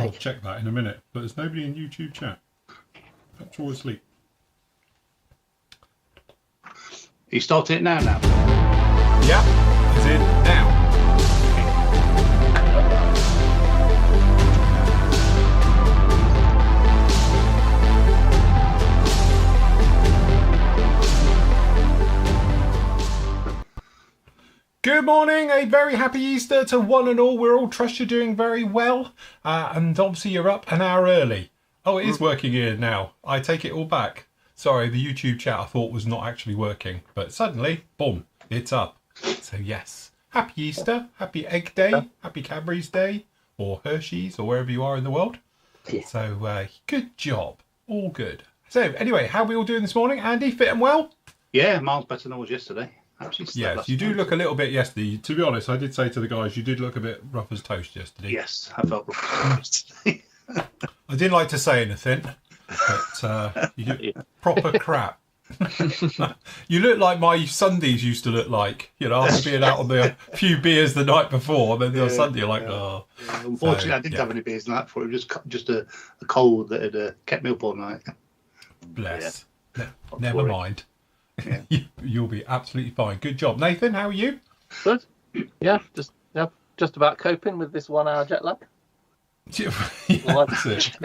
I'll check that in a minute. But there's nobody in YouTube chat. Perhaps we're all asleep. You starting it now? Yeah, it's in now. Good morning, a very happy Easter to one and all. We're all trust you're doing very well. And obviously you're up an hour early. Oh, it is working here now. I take it all back. Sorry, the YouTube chat I thought was not actually working. But suddenly, boom, it's up. So yes, happy Easter, happy Egg Day, happy Cadbury's Day, or Hershey's, or wherever you are in the world. Yeah. So good job, all good. So anyway, how are we all doing this morning? Andy, fit and well? Yeah, miles better than I was yesterday. Yes, you do look a little bit yesterday. To be honest, I did say to the guys, you did look a bit rough as toast yesterday. Yes, I felt rough as toast yesterday. I didn't like to say anything, but you get proper crap. You look like my Sundays used to look like, you know, after being out on the few beers the night before, and then on Sunday you're like, oh. Yeah, unfortunately, I didn't have any beers the night before. It was just a cold that had kept me up all night. Bless. Yeah. Never mind. Yeah. You'll be absolutely fine. Good job. Nathan, how are you? Good. Yeah, just about coping with this 1 hour jet lag. That's it.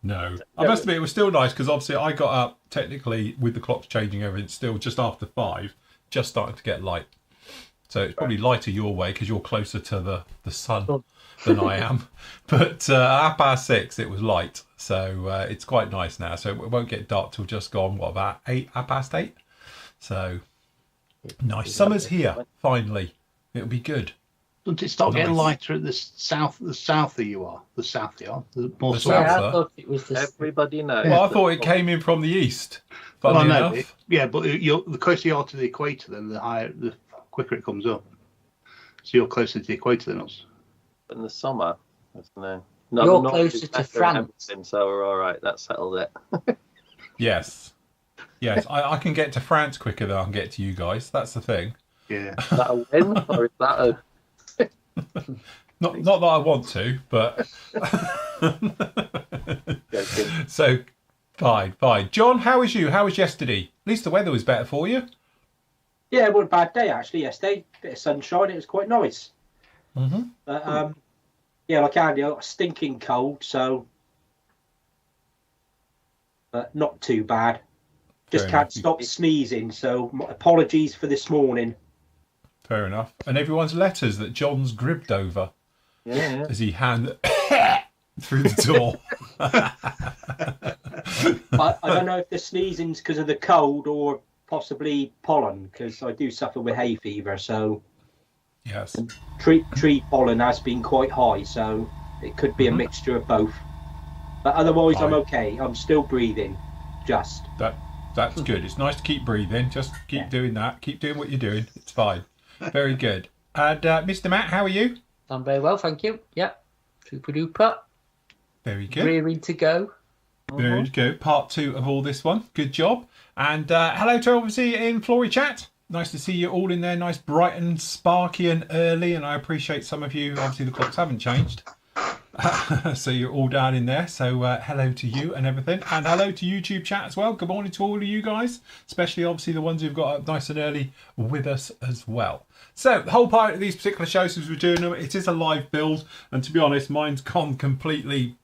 No. I must admit, it was still nice because obviously I got up technically with the clocks changing everything still just after 5, just starting to get light. So it's probably lighter your way because you're closer to the sun than I am. But at 6:30 it was light. So it's quite nice now. So it won't get dark till just gone, what, about 8:30? So nice. Summer's here, finally. It'll be good. Doesn't it start getting lighter at the souther you are? The south you are? The more south. I thought it was everybody knows. Well, I thought it came in from the east. Funnily enough. But the closer you are to the equator, then the quicker it comes up. So you're closer to the equator than us. In the summer, you're closer to France. So we're all right. That settled it. Yes. I can get to France quicker than I can get to you guys. That's the thing. Yeah. Is that a win or is that a... Not that I want to, but so fine. John, how was you? How was yesterday? At least the weather was better for you. Yeah, it wasn't a bad day actually yesterday. Bit of sunshine, it was quite nice. Mm-hmm. But like Andy, I got a stinking cold, so but not too bad. Just can't stop sneezing, so apologies for this morning. Fair enough. And everyone's letters that John's gribbed over as he handed through the door. I don't know if the sneezing's because of the cold or possibly pollen, because I do suffer with hay fever. So yes, tree pollen has been quite high, so it could be a mixture of both. But otherwise, I'm okay. I'm still breathing. That's good. It's nice to keep breathing. Just keep doing that. Keep doing what you're doing. It's fine. Very good. And Mr. Matt, how are you? I'm very well, thank you. Yeah, super duper. Very good. Rearing to go. Very good. Part 2 of all this one. Good job. And hello to obviously in Flory chat. Nice to see you all in there. Nice, bright and sparky and early. And I appreciate some of you. Obviously the clocks haven't changed. So you're all down in there. So hello to you and everything. And hello to YouTube chat as well. Good morning to all of you guys. Especially obviously the ones who've got up nice and early with us as well. So the whole point of these particular shows as we're doing them, it is a live build. And to be honest, mine's gone completely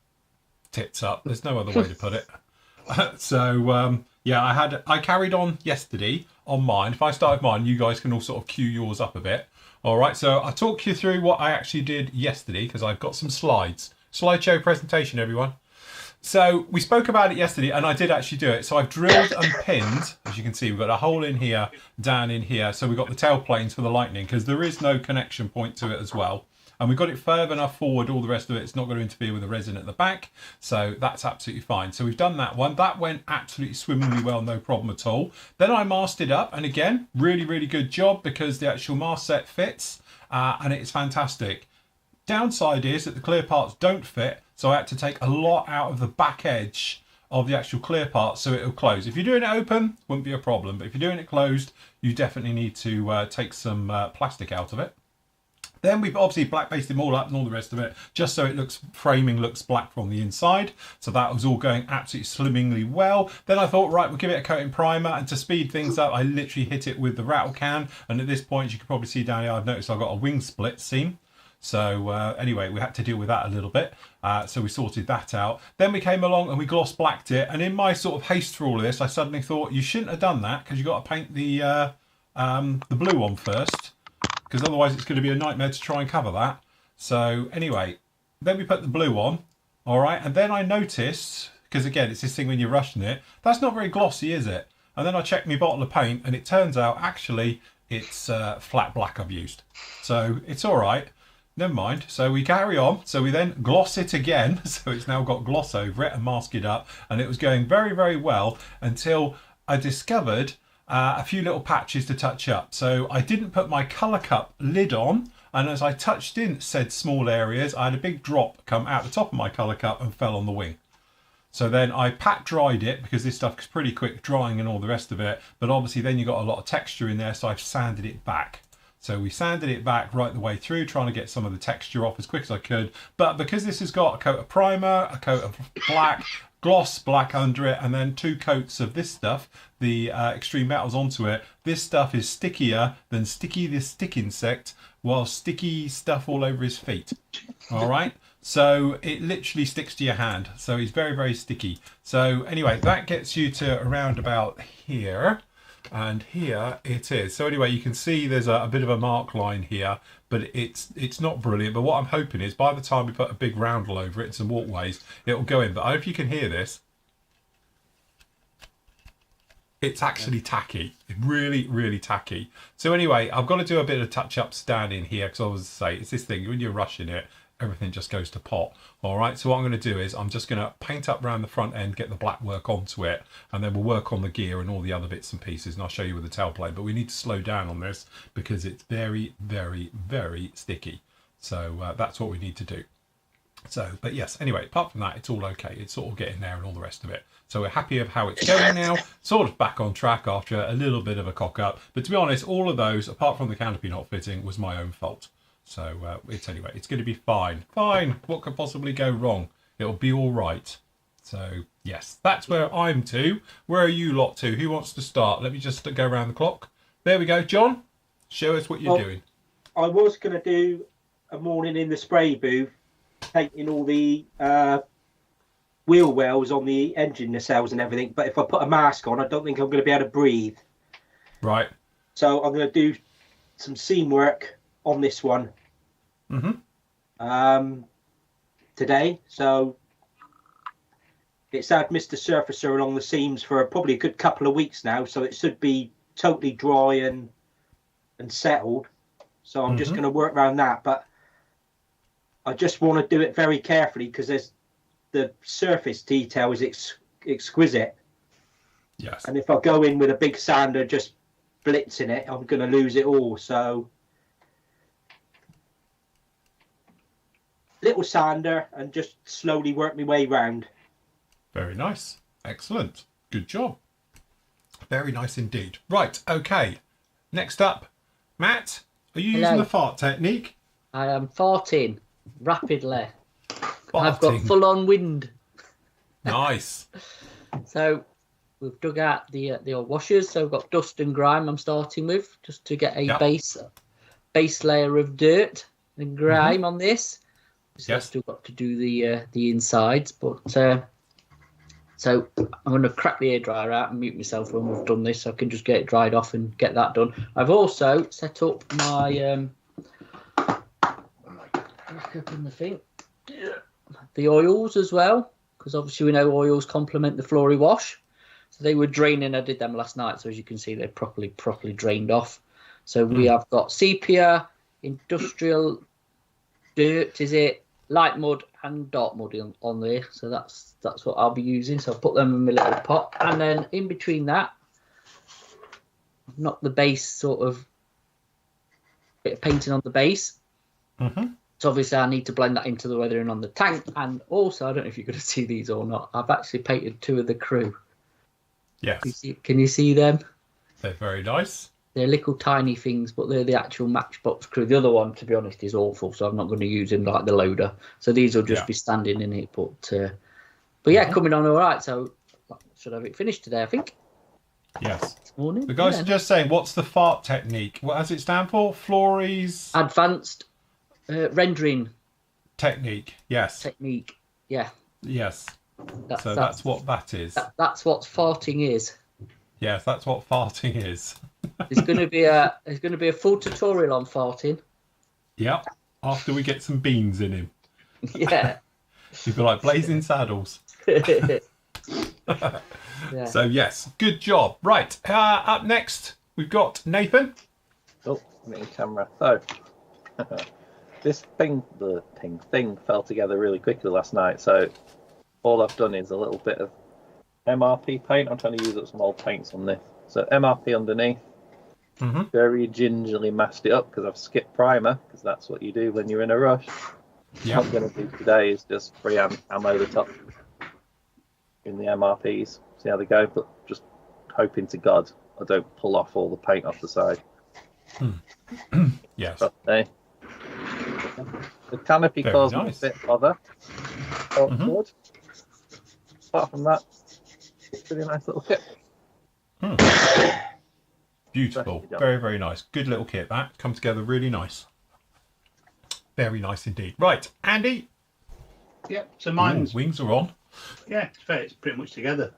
tits up. There's no other way to put it. I carried on yesterday on mine. If I start with mine, you guys can all sort of cue yours up a bit. All right, so I'll talk you through what I actually did yesterday because I've got some slides. Slideshow presentation, everyone. So we spoke about it yesterday and I did actually do it. So I've drilled and pinned, as you can see, we've got a hole in here, down in here. So we've got the tail planes for the lightning because there is no connection point to it as well. And we've got it further enough forward, all the rest of it's not going to interfere with the resin at the back. So that's absolutely fine. So we've done that one. That went absolutely swimmingly well, no problem at all. Then I masked it up. And again, really, really good job because the actual mask set fits and it's fantastic. Downside is that the clear parts don't fit. So I had to take a lot out of the back edge of the actual clear part so it'll close. If you're doing it open, wouldn't be a problem. But if you're doing it closed, you definitely need to take some plastic out of it. Then we've obviously black based them all up and all the rest of it, just so it looks, framing looks black from the inside. So that was all going absolutely slimmingly well. Then I thought, right, we'll give it a coating primer, and to speed things up, I literally hit it with the rattle can. And at this point, you can probably see down here, I've noticed I've got a wing split seam. So anyway, we had to deal with that a little bit. So we sorted that out. Then we came along and we gloss blacked it. And in my sort of haste for all of this, I suddenly thought you shouldn't have done that, because you've got to paint the blue one first, because otherwise it's going to be a nightmare to try and cover that. So anyway, then we put the blue on. All right. And then I noticed, because again, it's this thing when you're rushing it, that's not very glossy, is it? And then I checked my bottle of paint, and it turns out actually it's flat black I've used. So it's all right. Never mind. So we carry on. So we then gloss it again. So it's now got gloss over it and mask it up. And it was going very, very well until I discovered a few little patches to touch up. So I didn't put my colour cup lid on. And as I touched in said small areas, I had a big drop come out the top of my colour cup and fell on the wing. So then I pat dried it, because this stuff is pretty quick drying and all the rest of it. But obviously then you've got a lot of texture in there. So I've sanded it back. So we sanded it back right the way through, trying to get some of the texture off as quick as I could. But because this has got a coat of primer, a coat of black, gloss black under it, and then 2 coats of this stuff, the extreme metals onto it, this stuff is stickier than Sticky the Stick Insect, while sticky stuff all over his feet. All right? So it literally sticks to your hand. So it's very, very sticky. So anyway, that gets you to around about here. And here it is. So anyway, you can see there's a bit of a mark line here, but it's not brilliant. But what I'm hoping is by the time we put a big roundel over it and some walkways, it'll go in. But I hope you can hear this. It's actually tacky. Really, really tacky. So anyway, I've got to do a bit of touch-ups down in here, because I was say it's this thing, when you're rushing it, everything just goes to pot. All right, so what I'm going to do is I'm just going to paint up around the front end, get the black work onto it, and then we'll work on the gear and all the other bits and pieces, and I'll show you with the tailplane. But we need to slow down on this because it's very, very, very sticky. So that's what we need to do. So, but yes, anyway, apart from that, it's all okay. It's sort of getting there and all the rest of it. So we're happy of how it's going now. Sort of back on track after a little bit of a cock up. But to be honest, all of those, apart from the canopy not fitting, was my own fault. So anyway, it's going to be fine. Fine. What could possibly go wrong? It'll be all right. So yes, that's where I'm to. Where are you lot to? Who wants to start? Let me just go around the clock. There we go. John, show us what you're doing. I was going to do a morning in the spray booth, painting all the wheel wells on the engine nacelles and everything. But if I put a mask on, I don't think I'm going to be able to breathe. Right. So I'm going to do some seam work on this one. Today. So it's had Mr. Surfacer along the seams for probably a good couple of weeks now, so it should be totally dry and settled. So I'm just going to work around that, but I just want to do it very carefully because there's the surface detail is exquisite. Yes. And if I go in with a big sander just blitzing it, I'm going to lose it all. So little sander and just slowly work my way round. Very nice. Excellent. Good job. Very nice indeed. Right. Okay. Next up, Matt, are you using the fart technique? I am farting rapidly. Farting. I've got full on wind. Nice. So we've dug out the old washers. So we've got dust and grime I'm starting with, just to get a base layer of dirt and grime on this. So I've still got to do the insides, but so I'm going to crack the hairdryer out and mute myself when we've done this, so I can just get it dried off and get that done. I've also set up my back up in the thing, the oils as well, because obviously we know oils complement the Flory wash. So they were draining. I did them last night, so as you can see, they're properly drained off. So we have got sepia, industrial dirt, is it, light mud and dark mud on there. So that's what I'll be using. So I'll put them in my little pot, and then in between that, I've knocked the base, sort of bit of painting on the base. So obviously I need to blend that into the weathering on the tank, and also I don't know if you're going to see these or not, I've actually painted 2 of the crew. Yes. Can you see them? They're very nice. They're little tiny things, but they're the actual Matchbox crew. The other one, to be honest, is awful, so I'm not going to use him like the loader. So these will just be standing in it. But yeah, coming on all right. So should have it finished today, I think. Yes. This morning. The guys are just saying, what's the FART technique? What does it stand for? Flory's Advanced rendering technique. Yes. technique. Yeah. Yes. That's what that is. That's what farting is. Yes, that's what farting is. There's going to be a full tutorial on farting. Yep. After we get some beans in him. Yeah. You've got like blazing saddles. Yeah. So yes, good job. Right. Up next, we've got Nathan. Oh, main camera. So, this thing fell together really quickly last night. So, all I've done is a little bit of MRP paint. I'm trying to use up some old paints on this. So, MRP underneath. Mm-hmm. Very gingerly masked it up because I've skipped primer, because that's what you do when you're in a rush. Yeah. What I'm going to do today is just ammo the top in the MRPs. See how they go, but just hoping to God I don't pull off all the paint off the side. Yes. But, the canopy Very caused nice. me a bit of bother. Good. Apart from that, it's a pretty nice little kit. Beautiful. Very, very nice. Good little kit. That come together really nice. Very nice indeed. Right, Andy. Yeah, so mine's Wings are on. yeah, it's fair. It's pretty much together.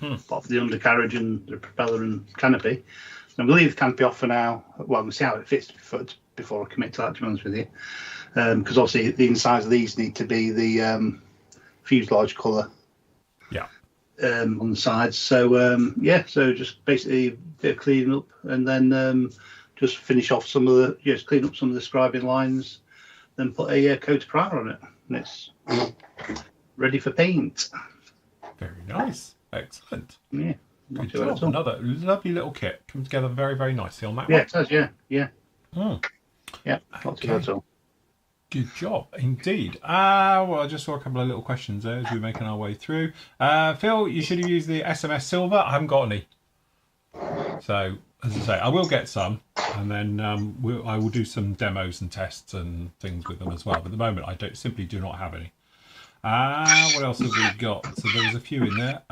Apart from the undercarriage and the propeller and canopy. So I'm going to leave the canopy off for now. Well, we'll see how it fits before I commit to that, to be honest with you. Because obviously the insides of these need to be the fuselage colour. Yeah. On the sides. So so just basically a bit of cleaning up, and then just finish off clean up some of the scribing lines, then put a coat of primer on it, and it's ready for paint. Very nice. Excellent. Yeah. Good job. Another lovely little kit. Comes together very, very nicely on that Yeah, one. it does. Yeah. Yeah. Okay. Not too bad at all. Good job, indeed. Well, I just saw a couple of little questions there as we're making our way through. Phil, you should have used the SMS Silver. I haven't got any. So, as I say, I will get some, and then I will do some demos and tests and things with them as well. But at the moment, I simply do not have any. What else have we got? So there was a few in there.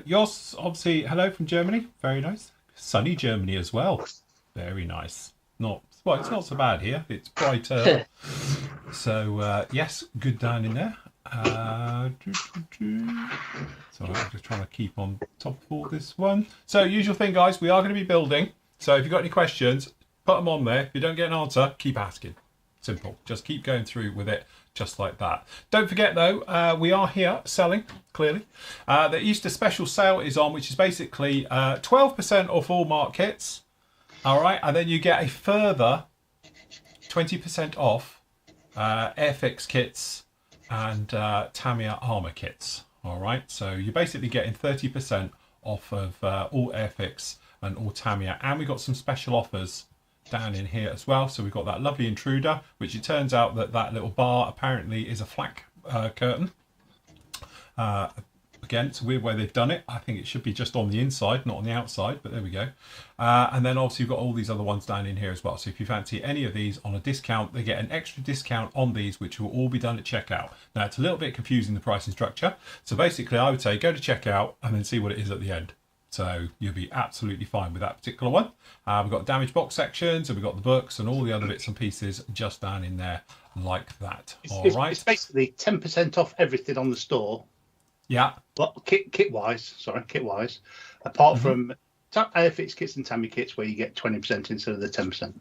Jos, obviously, hello from Germany. Very nice. Sunny Germany as well. Very nice. It's not so bad here. It's brighter. So, yes, good down in there. So I'm just trying to keep on top of all this one. So, usual thing, guys, we are going to be building. So, if you've got any questions, put them on there. If you don't get an answer, keep asking. Simple. Just keep going through with it, just like that. Don't forget, though, we are here selling, clearly. The Easter special sale is on, which is basically 12% off all mark kits. All right, and then you get a further 20% off Airfix kits and Tamiya armor kits. All right, so you're basically getting 30% off of all Airfix and all Tamiya, and we got some special offers down in here as well. So we've got that lovely intruder, which it turns out that little bar apparently is a flak curtain. Again, it's a weird way they've done it. I think it should be just on the inside, not on the outside, but there we go. And then obviously you've got all these other ones down in here as well. So if you fancy any of these on a discount, they get an extra discount on these, which will all be done at checkout. Now, it's a little bit confusing, the pricing structure. So basically, I would say go to checkout and then see what it is at the end. So you'll be absolutely fine with that particular one. We've got damage box sections, and we've got the books and all the other bits and pieces just down in there like that. It's basically 10% off everything on the store. Yeah. Well, kit wise, apart from Airfix kits and Tamiya kits, where you get 20% instead of the 10%.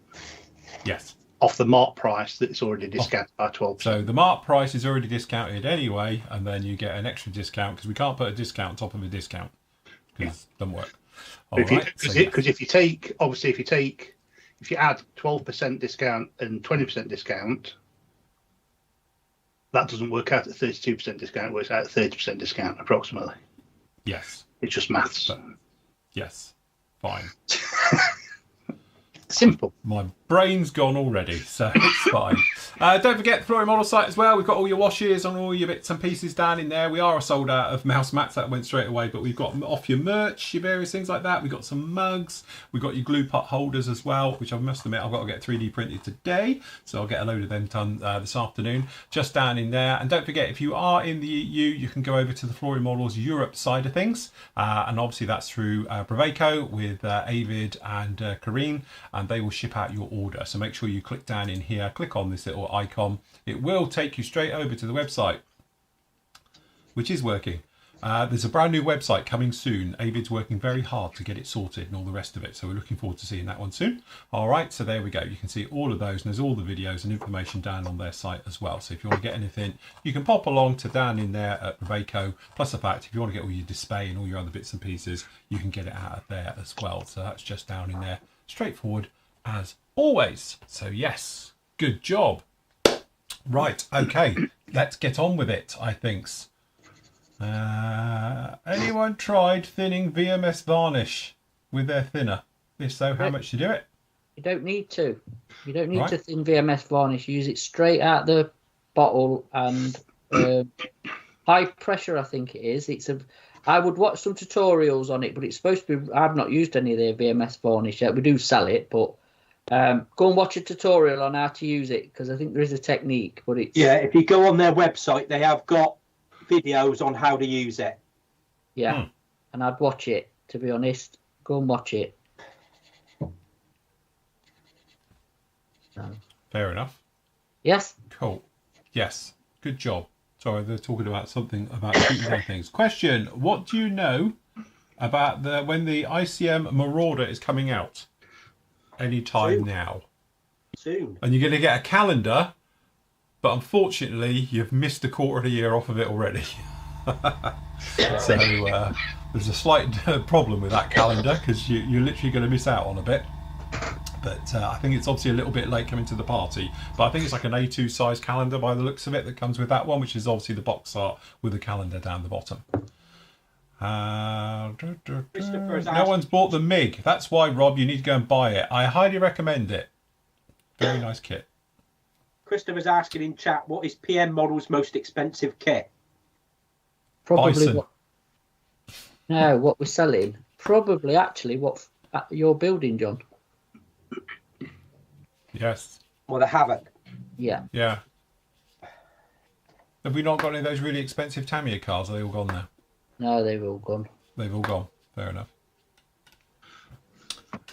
Yes. Off the mark price that's already discounted by 12%. So the mark price is already discounted anyway, and then you get an extra discount because we can't put a discount on top of a discount because it doesn't work. Because if you add 12% discount and 20% discount, that doesn't work out at 32% discount. It works out at 30% discount approximately. Yes. It's just maths. Yes. Fine. Simple. My brain's gone already, so it's fine. Don't forget the flooring model site as well. We've got all your washes and all your bits and pieces down in there. We are sold out of mouse mats, that went straight away, but we've got off your merch, your various things like that. We've got some mugs. We've got your glue pot holders as well, which I must admit I've got to get 3D printed today, so I'll get a load of them done this afternoon, just down in there. And don't forget, if you are in the EU, you can go over to the Flooring Models Europe side of things, and obviously that's through Brevaco with Avid and Kareen, and they will ship out your order. So make sure you click down in here, click on this little icon. It will take you straight over to the website, which is working. There's a brand new website coming soon. Avid's working very hard to get it sorted and all the rest of it, so we're looking forward to seeing that one soon. All right, so there we go. You can see all of those, and there's all the videos and information down on their site as well. So if you want to get anything, you can pop along to down in there at Brevaco. Plus the fact, if you want to get all your display and all your other bits and pieces, you can get it out of there as well. So that's just down in there, straightforward as always. So yes, good job. Right, okay, let's get on with it, I think. Anyone tried thinning VMS varnish with their thinner? If so, how much to do it? You don't need to. You don't need to thin VMS varnish. Use it straight out the bottle and high pressure, I think it is. I would watch some tutorials on it, but it's supposed to be. I've not used any of their VMS varnish yet. We do sell it, but go and watch a tutorial on how to use it, because I think there is a technique. But it's if you go on their website, they have got videos on how to use it. Yeah, and I'd watch it, to be honest. Go and watch it. Fair enough. Yes. Cool. Yes. Good job. Sorry, they're talking about something about shooting down things. Question: what do you know about when the ICM Marauder is coming out? Anytime now. Soon. And you're going to get a calendar, but unfortunately, you've missed a quarter of the year off of it already. So there's a slight problem with that calendar, because you're literally going to miss out on a bit. But I think it's obviously a little bit late coming to the party. But I think it's like an A2 size calendar by the looks of it that comes with that one, which is obviously the box art with the calendar down the bottom. No one's bought the MiG. That's why, Rob, you need to go and buy it. I highly recommend it. Very nice kit. Christopher's asking in chat, what is PM Model's most expensive kit? Probably Bison. what we're selling. Probably actually what you're building, John. Yes. Well, the Havoc. Yeah. Yeah. Have we not got any of those really expensive Tamiya cars? Are they all gone now? No, they've all gone. They've all gone. Fair enough.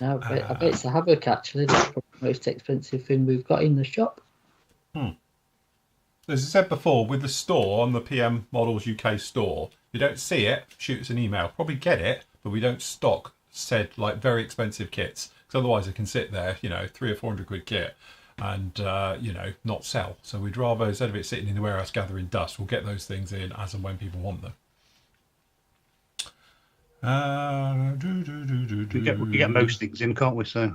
No, I bet it's a Havoc actually. That's probably the most expensive thing we've got in the shop. As I said before, with the store on the PM Models UK store, you don't see it, shoot us an email. Probably get it, but we don't stock said like very expensive kits, because otherwise it can sit there, you know, 300 or 400 quid kit, and you know, not sell. So we'd rather, instead of it sitting in the warehouse gathering dust, we'll get those things in as and when people want them. We get most things in, can't we? So As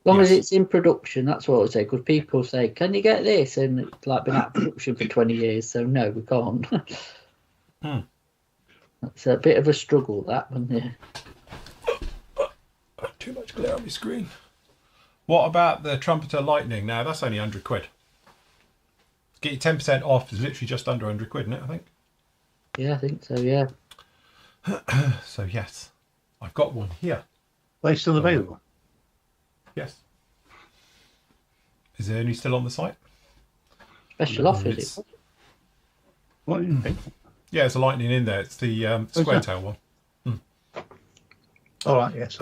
long as it's in production, that's what I would say. Because people say, "Can you get this?" And it's like been out of production for 20 years, so no, we can't. That's a bit of a struggle, that one. Yeah. Too much glare on my screen. What about the Trumpeter Lightning? Now that's only 100 quid. Get you 10% off. Is literally just under 100 quid, isn't it? I think. Yeah, I think so. Yeah. So yes, I've got one here. are they still available? Yes. Is it only still on the site? Special offer, is it? What do you think? Yeah, there's a Lightning in there. It's the square tail one. All right, yes.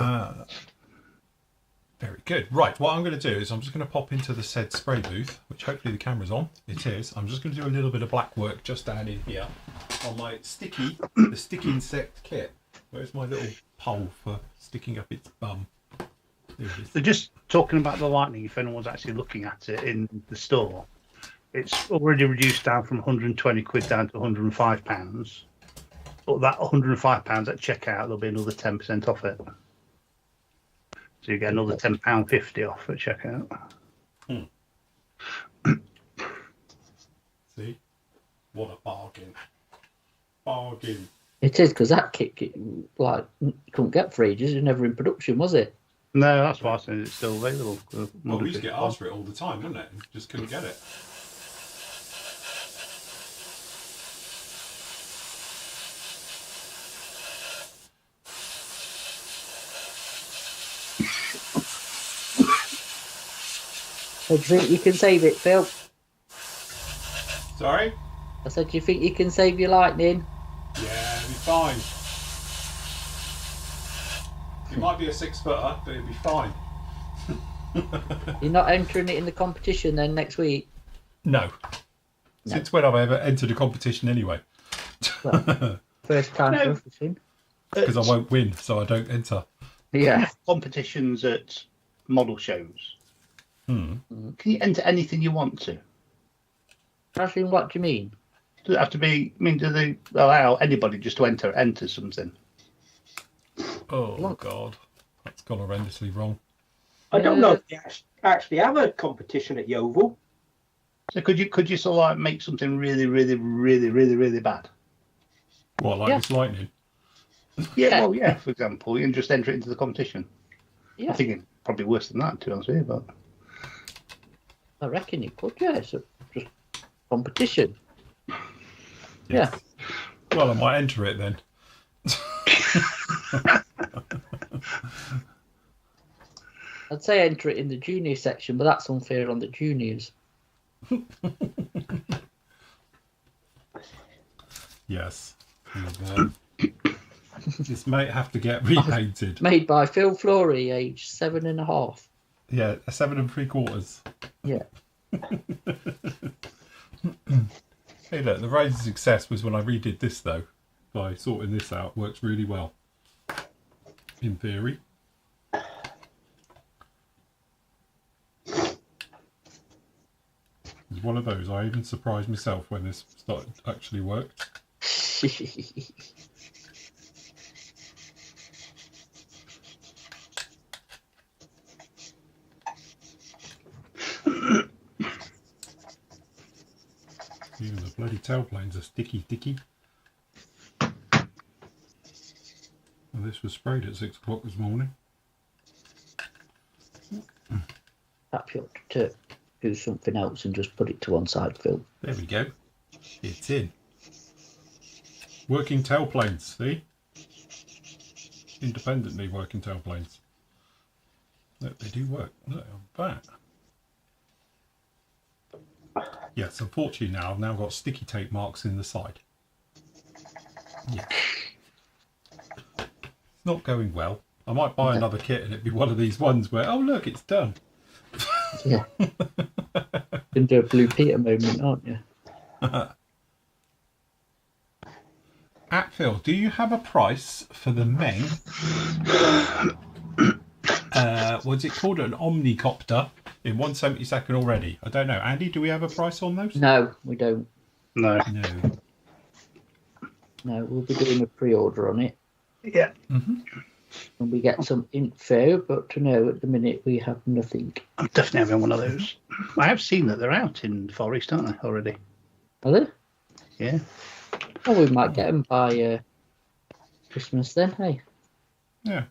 Very good. Right, what I'm going to do is I'm just going to pop into the said spray booth, which hopefully the camera's on. It is. I'm just going to do a little bit of black work just down in here on my the stick insect kit. Where's my little pole for sticking up its bum? There it is. They're just talking about the Lightning, if anyone's actually looking at it in the store. It's already reduced down from 120 quid down to £105. But that £105 at checkout, there'll be another 10% off it. So you get another £10.50 off at checkout. See? What a bargain. Bargain. It is, because that kit, like, you couldn't get for ages. It was never in production, was it? No, that's why I said it's still available. Well, we used to get asked for it all the time, didn't it? Just couldn't get it. So do you think you can save it, Phil? Sorry? I said, do you think you can save your lightning? Yeah, it'll be fine. It might be a 6-footer, but it'll be fine. You're not entering it in the competition then next week? No. Since when have I ever entered a competition anyway? Well, first time for everything. Because I won't win, so I don't enter. Yeah. Competitions at model shows. Hmm. Can you enter anything you want to? Ashley, what do you mean? Does it have to be? I mean, do they allow anybody just to enter something? Oh, God. That's gone horrendously wrong. I don't know if they actually have a competition at Yeovil. So could you sort of like make something really, really, really, really, really bad? What, like this lightning? Yeah, well, yeah. For example, you can just enter it into the competition. Yeah. I'm thinking probably worse than that, to be honest with you, but I reckon you could, yeah. It's just competition. Yes. Yeah. Well, I might enter it then. I'd say enter it in the junior section, but that's unfair on the juniors. Yes. And, this might have to get repainted. Made by Phil Flory, age 7.5. Yeah, a 7 3/4. Yeah. Hey, look, the rise of success was when I redid this, though. By sorting this out, works really well. In theory. It's one of those. I even surprised myself when this actually worked. Even the bloody tailplanes are sticky. And this was sprayed at 6 o'clock this morning. Perhaps you ought to do something else and just put it to one side, Phil. There we go. It's in. Working tailplanes, see? Independently working tailplanes. Look, they do work. Look at that. Yes, unfortunately now I've now got sticky tape marks in the side. Yeah. It's not going well. I might buy another kit and it'd be one of these ones where, oh look, it's done. Yeah. You can do a Blue Peter moment, aren't you? Phil, do you have a price for the Meng? What's it called? An Omnicopter in 1/72 already. I don't know. Andy, do we have a price on those? No, we don't. no. No, we'll be doing a pre-order on it. Yeah. Mm-hmm. And we get some info, but to know at the minute we have nothing. I'm definitely having one of those. I have seen that they're out in Far East, aren't they, already? Are they? Yeah. Oh, we might get them by Christmas then, hey? Yeah.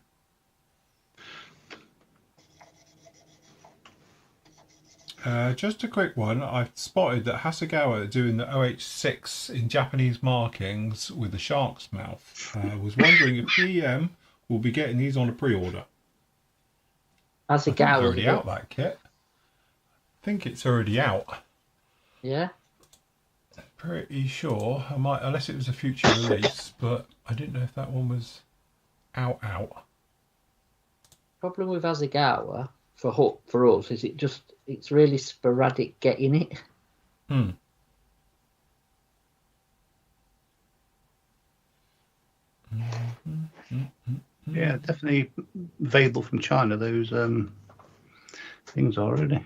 Just a quick one. I've spotted that Hasegawa are doing the OH6 in Japanese markings with the shark's mouth. Was wondering if GM will be getting these on a pre-order. As a I think it's gal, already out, that kit. I think it's already out. Yeah. Pretty sure. I might, unless it was a future release, but I didn't know if that one was out. Problem with Asagawa for us is it's really sporadic getting it. Hmm. Yeah, definitely available from China, those things already.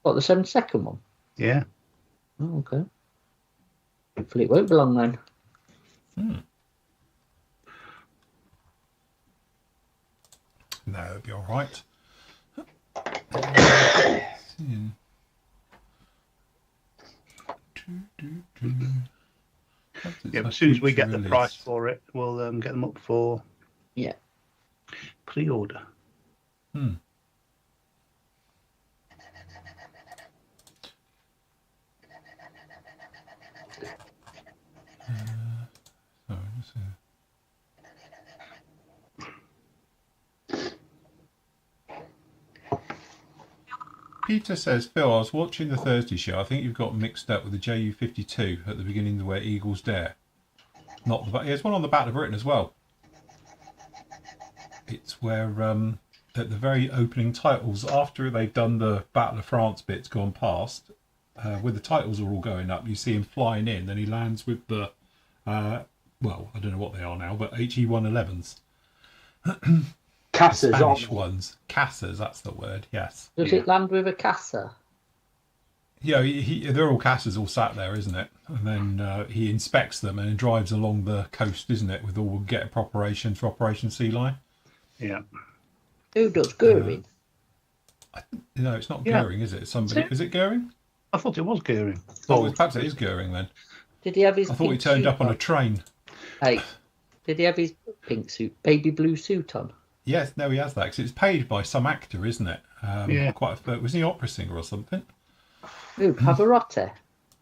What, the 72nd one? Yeah. Oh, okay. Hopefully it won't be long then. Hmm. No, it'll be all right. Yeah, as soon as we get the price for it, we'll get them up for. Yeah. Pre-order. Sorry, just, Peter says, Phil, I was watching the Thursday show. I think you've got mixed up with the JU-52 at the beginning where Eagles Dare. Not the there's one on the Battle of Britain as well. It's where at the very opening titles, after they've done the Battle of France bits gone past, where the titles are all going up, you see him flying in, then he lands with the well, I don't know what they are now, but HE-111s. Cassas, Spanish ones. Cassas, that's the word, yes. Does it land with a Casa? Yeah, they're all Cassas all sat there, isn't it? And then he inspects them and drives along the coast, isn't it, with all get preparation for Operation Sea Lion. Yeah. Who does Goering? No, it's not Yeah. Goering, is it? Somebody. Is it Goering? I thought it was Goering. Oh, perhaps it is Goering then. Did he have his I thought he pink turned suit up on a train. Hey, did he have his pink suit, baby blue suit on? Yes, no, he has that, 'cause it's paid by some actor, isn't it? Yeah. Was he an opera singer or something? Who, Pavarotti?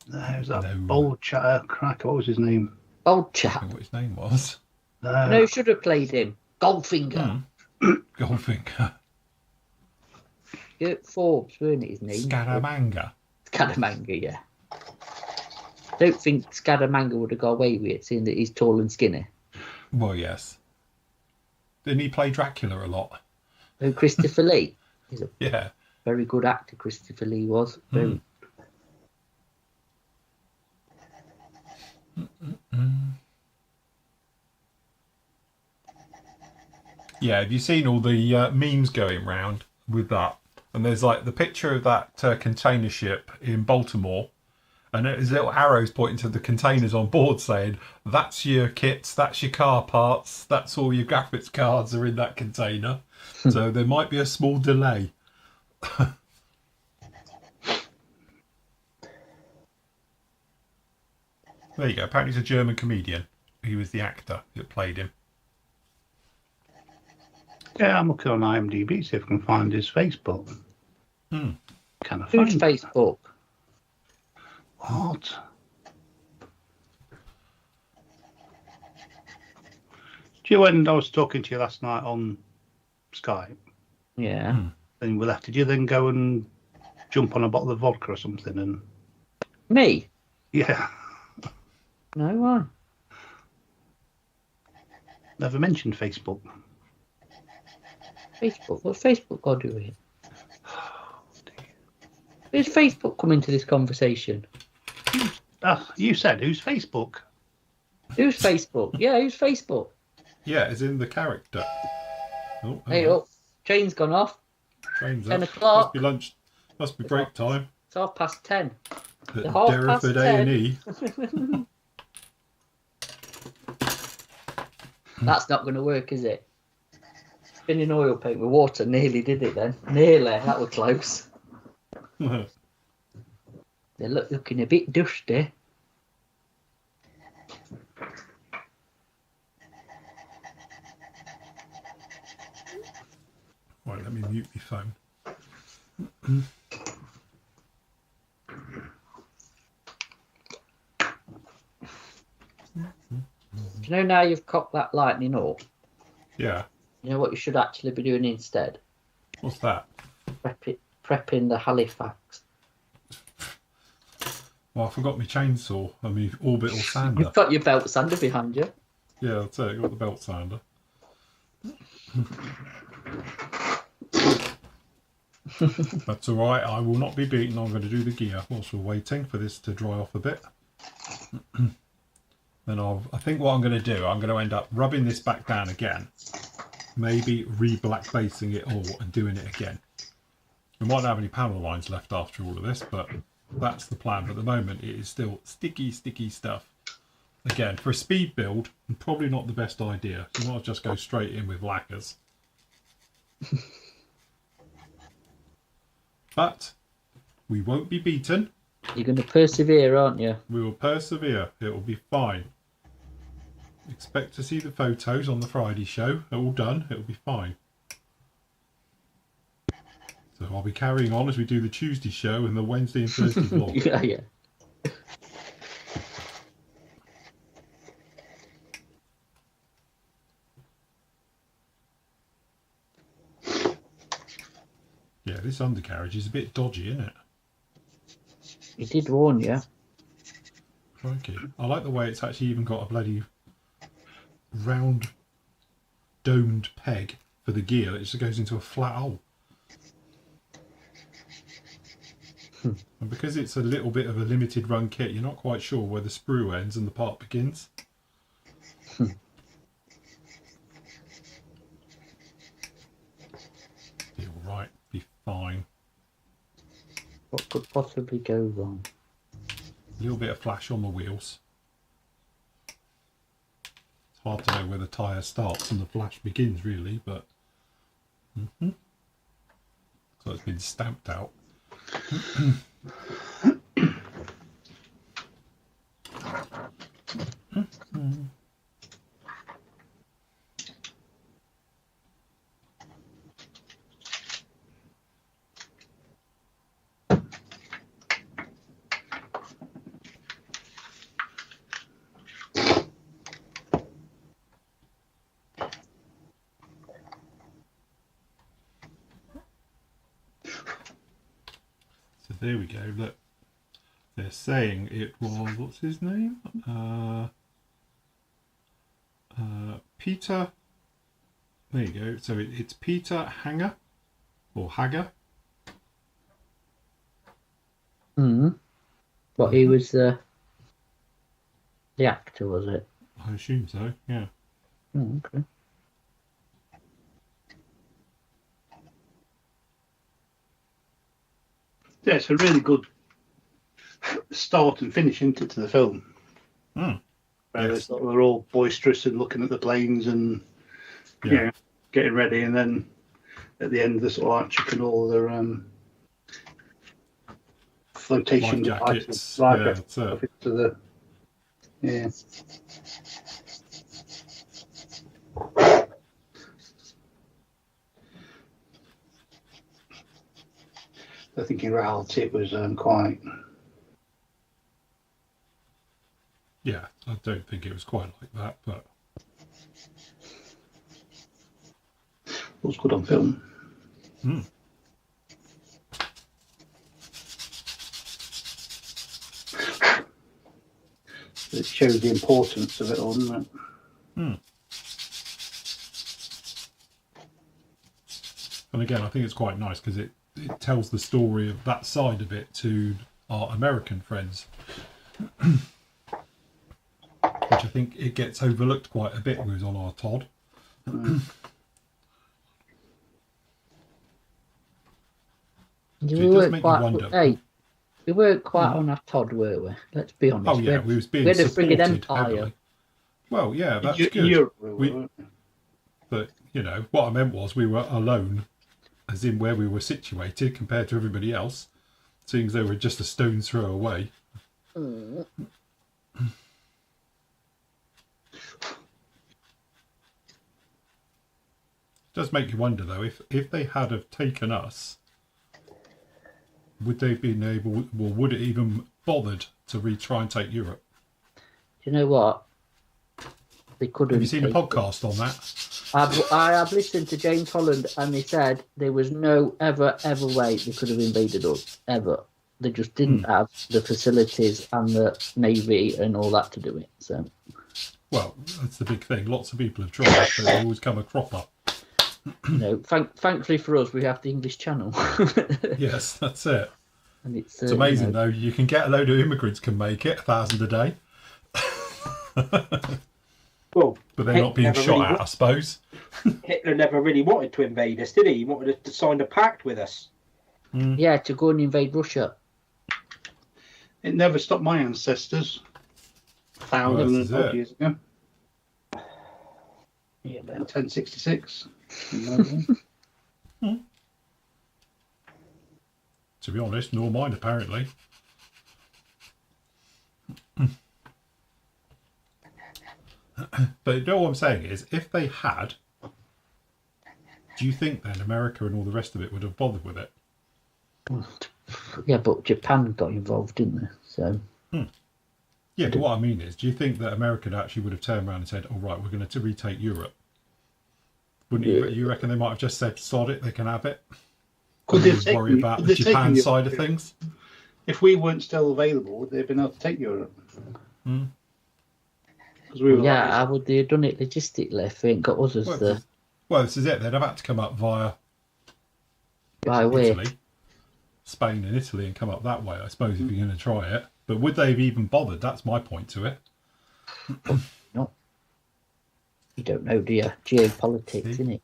It was that No. bold cracker. What was his name? Old I chap. don't know what his name was. No, should have played him. Goldfinger. Goldfinger. Gert Forbes, weren't it his name? Scaramanga. Scaramanga, yeah. Don't think Scaramanga would have got away with it, seeing that he's tall and skinny. Well, yes. Didn't he play Dracula a lot? Oh, Christopher Lee. He's a Yeah. very good actor, Christopher Lee was. Very. Yeah, have you seen all the memes going round with that? And there's like the picture of that container ship in Baltimore, and there's little arrows pointing to the containers on board saying, that's your kits, that's your car parts, that's all your graphics cards are in that container. So there might be a small delay. There you go. Apparently he's a German comedian. He was the actor that played him. Yeah, I'm looking on IMDb, see if I can find his Facebook. Can I Who's find Facebook? What? Do you, when I was talking to you last night on Skype, Yeah. and we left, did you then go and jump on a bottle of vodka or something? And Me? yeah, No one. never mentioned Facebook. Facebook? What's Facebook got to do with it? Who's Facebook come into this conversation? You said who's Facebook? Who's Facebook? Yeah, who's Facebook? Yeah, as in the character. Oh, Hey, hello. look, train's gone off. Train's 10 up. o'clock. Must be lunch. Must be break time. It's 10:30. At The half past Derriford 10. A&E. That's not going to work, is it? Spinning oil paint with water nearly did it then. Nearly. That was close. They're looking a bit dusty. Right, let me mute my phone. Do you know now you've cocked that lightning up? Yeah. You know what you should actually be doing instead? What's that? Prepping the Halifax. Well, I forgot my chainsaw and my orbital sander. You've got your belt sander behind you. Yeah, I'll tell you, got the belt sander. That's all right. I will not be beaten. I'm going to do the gear whilst we're waiting for this to dry off a bit. Then I think what I'm going to do, I'm going to end up rubbing this back down again. Maybe re-black basing it all and doing it again. We might not have any panel lines left after all of this, but that's the plan. But at the moment, it is still sticky stuff. Again, for a speed build, probably not the best idea. You might just go straight in with lacquers. But we won't be beaten. You're going to persevere, aren't you? We will persevere. It will be fine. expect to see the photos on the Friday show. They're all done. It'll be fine. So I'll be carrying on as we do the Tuesday show and the Wednesday and Thursday vlog. Yeah. Yeah, this undercarriage is a bit dodgy, isn't it? He did warn you. Crikey. I like the way it's actually even got a bloody round domed peg for the gear that just goes into a flat hole. And because it's a little bit of a limited run kit, you're not quite sure where the sprue ends and the part begins. Be alright, be fine. What could possibly go wrong? A little bit of flash on the wheels. It's hard to know where the tyre starts and the flash begins, really, but so it's been stamped out. So there we go. Look, they're saying it was, what's his name? Peter. There you go. So it's Peter Hanger or Hager. But he was the actor, was it? I assume so. Yeah. Oh, okay. Yeah, it's a really good start and finish, isn't it, to the film? Mm. Where Yes. they're all boisterous and looking at the planes and getting ready, and then at the end they're sort of like chucking all their flotation Life jackets. life Yeah, jackets that's it. up into the I think in reality it was quite. Yeah, I don't think it was quite like that, but It was good on film. It shows the importance of it all, doesn't it? And again, I think it's quite nice because it tells the story of that side of it to our American friends. Which I think it gets overlooked quite a bit who's on our Todd. We does weren't make you quite, wonder. hey, we weren't quite on our Todd, were we? Let's be honest. Oh yeah, we was being we had a supported friggin' empire. heavily. Well, yeah, that's You- good. Europe, But, you know, what I meant was we were alone, as in where we were situated compared to everybody else, seeing as they were just a stone's throw away. It does make you wonder, though, if they had have taken us, would they have been able, or would it even bothered to try and take Europe? Do you know what? They couldn't. Have you seen a take podcast on that? I have listened to James Holland, and he said there was no ever way they could have invaded us ever. They just didn't have the facilities and the navy and all that to do it. So, Well, that's the big thing. Lots of people have tried, but they always come a cropper. you know, thankfully for us, we have the English Channel. Yes, that's it. And it's amazing, you know, though. You can get a load of immigrants can make it, 1,000 a day. Well, But they're not being Hitler shot really at, I suppose. Hitler never really wanted to invade us, did he? He wanted us to sign a pact with us. Yeah, to go and invade Russia. It never stopped my ancestors. Thousands Well, this is of years ago. Yeah, 1066. To be honest, nor mine, apparently. But you know what I'm saying is, if they had, do you think then America and all the rest of it would have bothered with it? Yeah, but Japan got involved, didn't they? So. Yeah, but what I mean is, do you think that America actually would have turned around and said, all right, we're going to retake Europe? Wouldn't you reckon they might have just said, sod it, they can have it? Could they worry about the Japan side of things? If we weren't still available, would they have been able to take Europe? How would they have done it logistically if they ain't got others there? Well, this is it. They'd have had to come up via Italy, Spain and Italy, and come up that way, I suppose, if you're going to try it. But would they have even bothered? That's my point to it. No. You don't know, do you? Geopolitics, isn't it?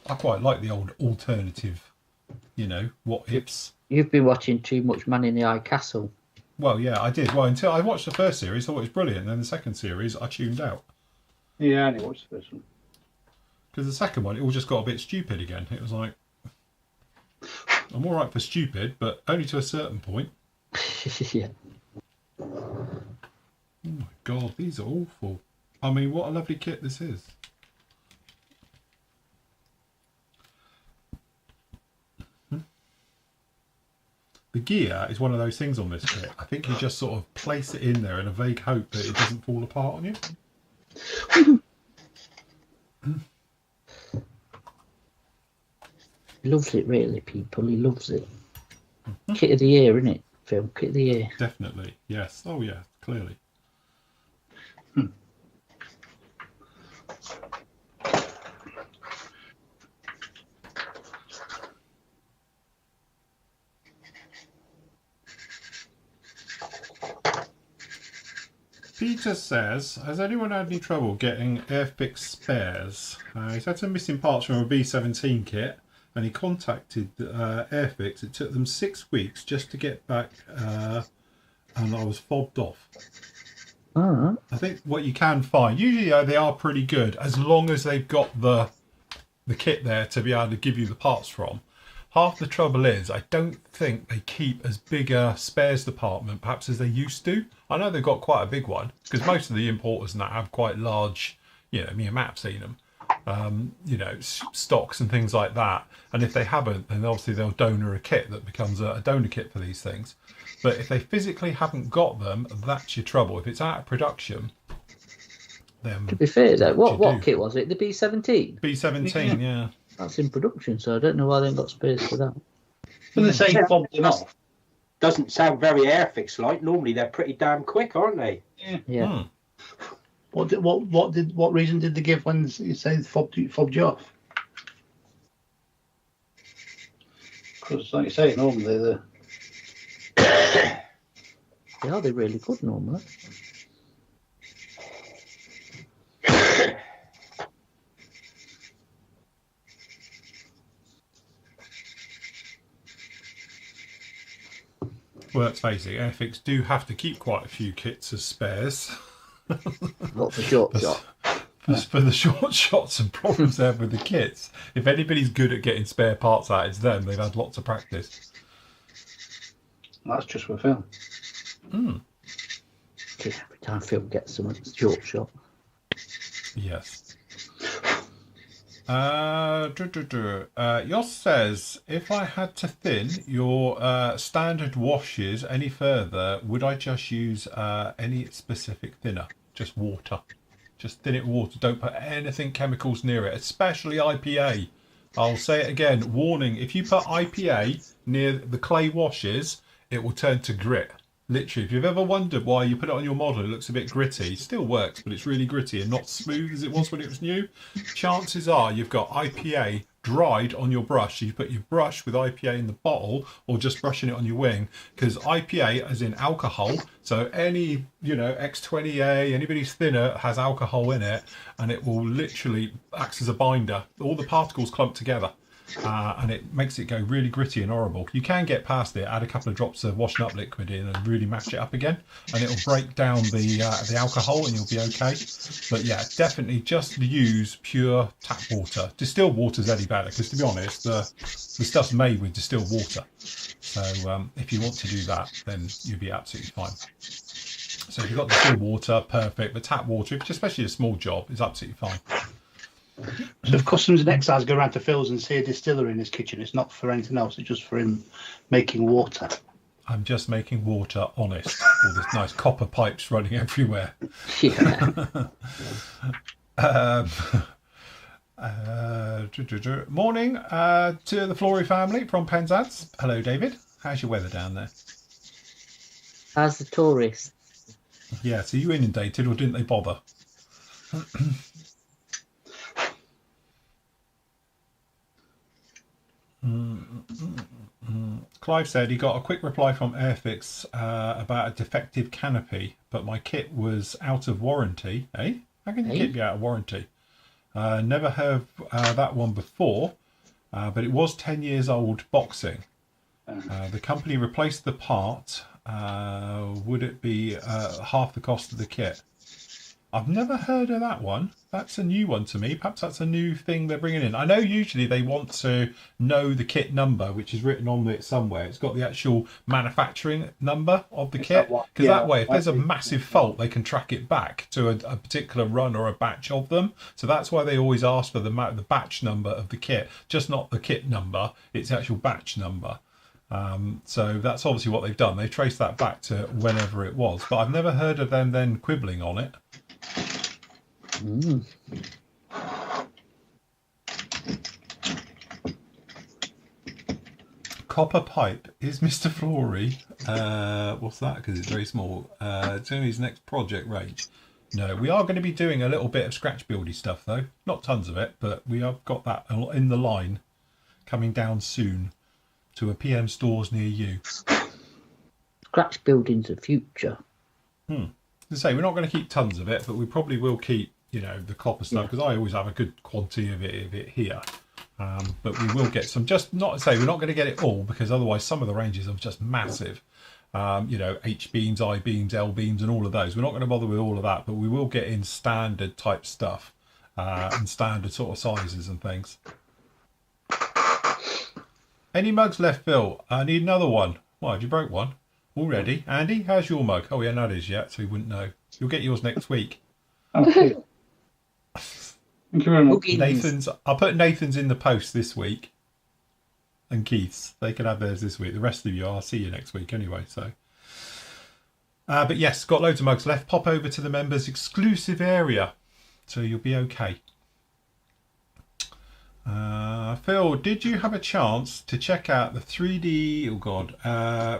I quite like the old alternative, what ifs. You've been watching too much Man in the High Castle. Well, yeah, I did. Well, until I watched the first series, thought it was brilliant. Then the second series, I tuned out. Yeah, I only watched the first one. Because the second one, it all just got a bit stupid again. It was like, I'm all right for stupid, but only to a certain point. Yeah. Oh my God, these are awful. I mean, what a lovely kit this is. The gear is one of those things on this kit. I think you just sort of place it in there in a vague hope that it doesn't fall apart on you. He loves it, really, people. He loves it. Kit of the year, isn't it, Phil? Kit of the year. Definitely, yes. Oh, yeah, clearly. Peter says, has anyone had any trouble getting Airfix spares? He's had some missing parts from a B17 kit, and he contacted Airfix. It took them 6 weeks just to get back, and I was fobbed off. Alright. I think what you can find, usually they are pretty good, as long as they've got the kit there to be able to give you the parts from. Half the trouble is, I don't think they keep as big a spares department perhaps as they used to. I know they've got quite a big one, because most of the importers now have quite large, me and Matt have seen them, stocks and things like that. And if they haven't, then obviously they'll donor a kit that becomes a donor kit for these things. But if they physically haven't got them, that's your trouble. If it's out of production, then... To be fair, though, what kit was it? The B17? B17, yeah. That's in production, so I don't know why they haven't got space for that. When they say fobbed them off, doesn't sound very Airfix like. Normally they're pretty damn quick, aren't they? Yeah. What reason did they give when you say fobbed you off? Because, like you say, normally They're really good normally. Well, let's face it, Airfix do have to keep quite a few kits as spares. Not for short shot. For the short shots and problems they have with the kits. If anybody's good at getting spare parts out, it's them. They've had lots of practice. that's just for Phil. Every time Phil gets someone short shot. Yes. Yoss says, if I had to thin your standard washes any further, would I just use any specific thinner? Just water. Just thin it with water. Don't put anything chemicals near it, especially IPA. I'll say it again. Warning, if you put IPA near the clay washes, it will turn to grit. Literally, if you've ever wondered why you put it on your model, it looks a bit gritty. It still works, but it's really gritty and not smooth as it was when it was new. Chances are you've got IPA dried on your brush. So you put your brush with IPA in the bottle or just brushing it on your wing, because IPA, as in alcohol, so any, X20A, anybody's thinner has alcohol in it, and it will literally act as a binder. All the particles clump together. And it makes it go really gritty and horrible. You can get past it, add a couple of drops of washing up liquid in and really mash it up again, and it'll break down the alcohol and you'll be okay. But yeah, definitely just use pure tap water. Distilled water's any better, because to be honest, the stuff's made with distilled water. So if you want to do that, then you'll be absolutely fine. So if you've got the full water, perfect. But tap water, especially a small job, is absolutely fine. So if customers and exiles go around to Phil's and see a distillery in his kitchen, it's not for anything else, it's just for him making water. I'm just making water, honest. All this nice copper pipes running everywhere. Yeah. Morning to the Flory family from Penzance. Hello, David. How's your weather down there? As the tourist. Yeah, so you inundated or didn't they bother? Clive said he got a quick reply from Airfix about a defective canopy, but my kit was out of warranty. Eh? How can your kit be out of warranty? Never heard that one before, but it was 10 years old boxing. The company replaced the part. Would it be half the cost of the kit? I've never heard of that one. That's a new one to me. Perhaps that's a new thing they're bringing in. I know usually they want to know the kit number, which is written on it somewhere. It's got the actual manufacturing number of the kit. Because that way, if there's a massive fault, they can track it back to a particular run or a batch of them. So that's why they always ask for the batch number of the kit. Just not the kit number. It's the actual batch number. So that's obviously what they've done. They've traced that back to whenever it was. But I've never heard of them then quibbling on it. Copper pipe is Mr. Flory. What's that? Because it's very small. It's in his next project range. No, we are going to be doing a little bit of scratch buildy stuff though. Not tons of it, but we have got that in the line coming down soon to a PM stores near you. Scratch building's the future. As I say, we're not going to keep tons of it, but we probably will keep, you know, the copper stuff, because I always have a good quantity of it here. But we will get some, just not to say we're not going to get it all, because otherwise some of the ranges are just massive. You know, H beams, I beams, L beams, and all of those. We're not going to bother with all of that, but we will get in standard type stuff and standard sort of sizes and things. Any mugs left, Phil? I need another one. Why, have you broke one already? Andy, how's your mug? Oh, yeah, not his yet, so he wouldn't know. You'll get yours next week. Okay. Thank you very much. Nathan's. I'll put Nathan's in the post this week, and Keith's. They can have theirs this week. The rest of you, I'll see you next week anyway. So, but yes, got loads of mugs left. Pop over to the members exclusive area, so you'll be okay. Phil, did you have a chance to check out the 3D,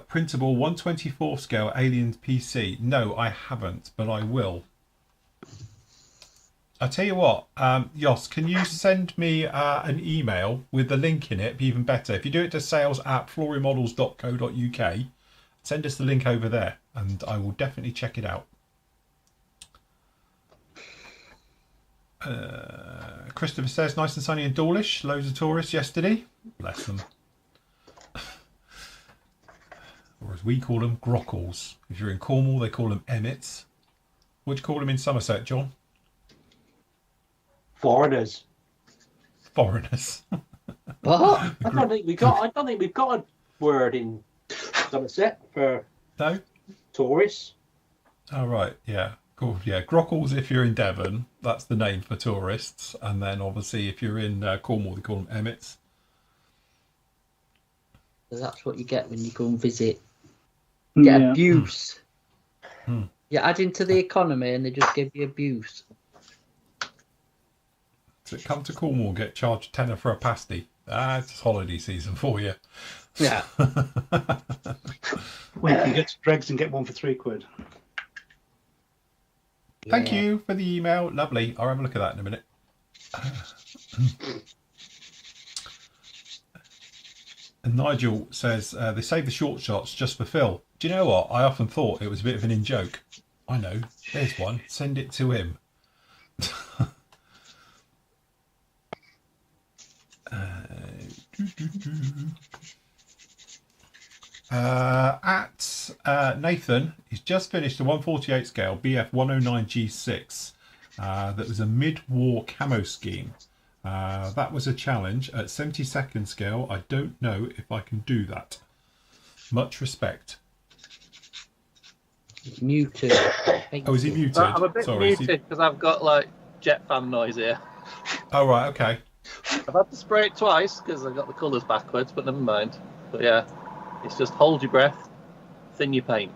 printable 1/24 scale Aliens PC? No, I haven't, but I will. I tell you what, Jos, can you send me an email with the link in it? Be even better. If you do it to sales@florymodels.co.uk, send us the link over there, and I will definitely check it out. Christopher says, nice and sunny in Dawlish. Loads of tourists yesterday. Bless them. Or as we call them, grockles. If you're in Cornwall, they call them emmets. What do you call them in Somerset, John? Foreigners. What? I don't think we've got a word in Somerset for tourists. Oh right, yeah. Cool. Yeah, grockles if you're in Devon, that's the name for tourists, and then obviously if you're in Cornwall, they call them emmets. So that's what you get when you go and visit. You get abuse. You're adding to the economy, and they just give you abuse. So come to Cornwall, get charged tenner for a pasty. It's holiday season for you. Yeah. When you can get to Dregs and get one for £3. Thank you for the email. Lovely. I'll have a look at that in a minute. And Nigel says, they save the short shots just for Phil. Do you know what? I often thought it was a bit of an in-joke. I know. There's one. Send it to him. Nathan, he's just finished a 148 scale BF 109 G6 that was a mid-war camo scheme. That was a challenge at 72nd scale. I don't know if I can do that. Much respect. He's muted. Oh, is he muted? I'm a bit Sorry, muted because I've got like jet fan noise here. Oh, right, okay. I've had to spray it twice because I got the colours backwards, but never mind. But yeah, it's just hold your breath, thin your paint.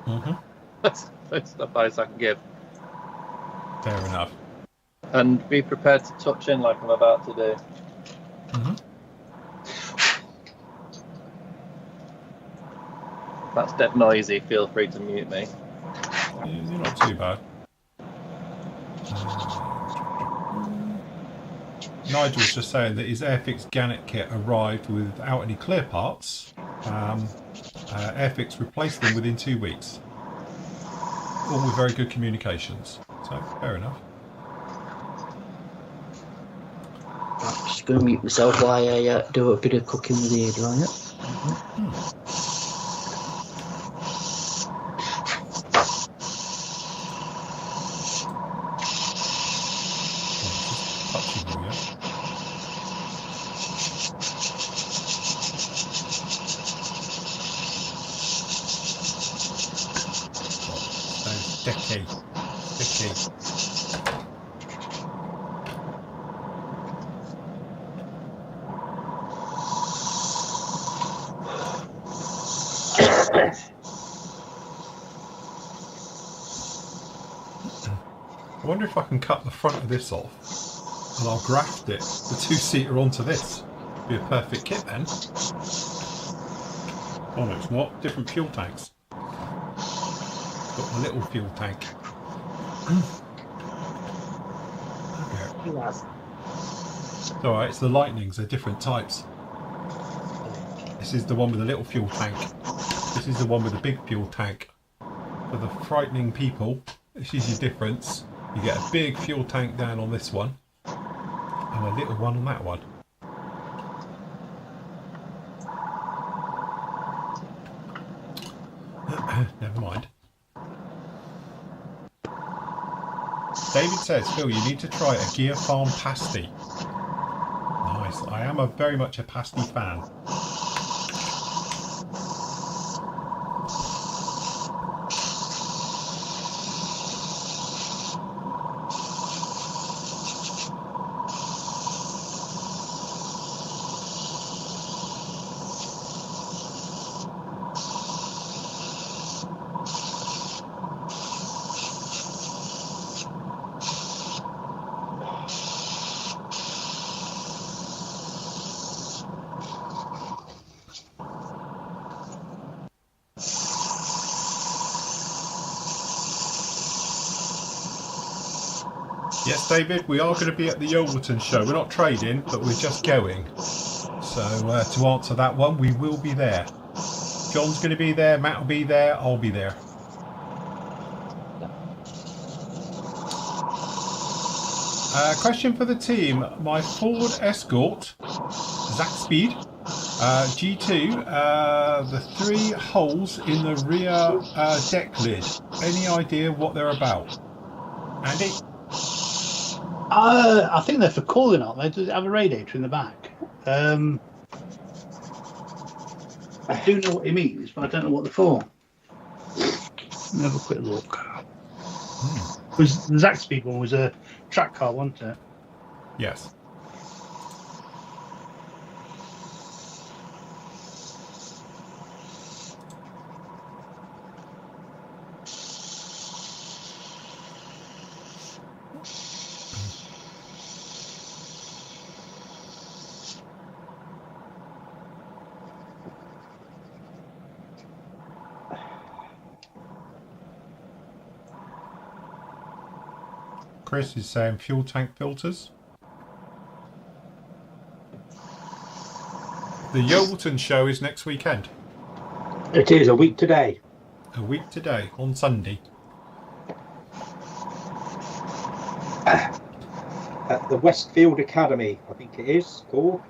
Mm-hmm. That's the advice I can give. Fair enough. And be prepared to touch in like I'm about to do. Mm-hmm. If that's dead noisy, feel free to mute me. You're not too bad. Nigel's just saying that his Airfix Gannet kit arrived without any clear parts. Airfix replaced them within 2 weeks. All with very good communications. So, fair enough. I'm just going to mute myself while I do a bit of cooking with the hairdryer. Sticky. I wonder if I can cut the front of this off and I'll graft it, the two-seater, onto this. Be a perfect kit then. Oh no, it's not. Different fuel tanks. Got my little fuel tank. Yes. It's alright, it's the Lightnings, they're different types. This is the one with the little fuel tank. This is the one with the big fuel tank. For the frightening people, this is your difference. You get a big fuel tank down on this one, and a little one on that one. Never mind. David says, Phil, you need to try a Gear Farm pasty. Nice. I am very much a pasty fan. Yes, David, we are going to be at the Yolverton show. We're not trading, but we're just going. So, to answer that one, we will be there. John's going to be there, Matt will be there, I'll be there. Question for the team. My Ford Escort, Zac Speed, G2, the 3 holes in the rear deck lid. Any idea what they're about? Andy? I think they're for cooling, aren't they? Does it have a radiator in the back? I do know what he means, but I don't know what they're for. Let me have a quick look. Because the Zac Speed one was a track car, wasn't it? Yes. Chris is saying fuel tank filters. The Yolverton show is next weekend. It is a week today. A week today, on Sunday. At the Westfield Academy, I think it is called.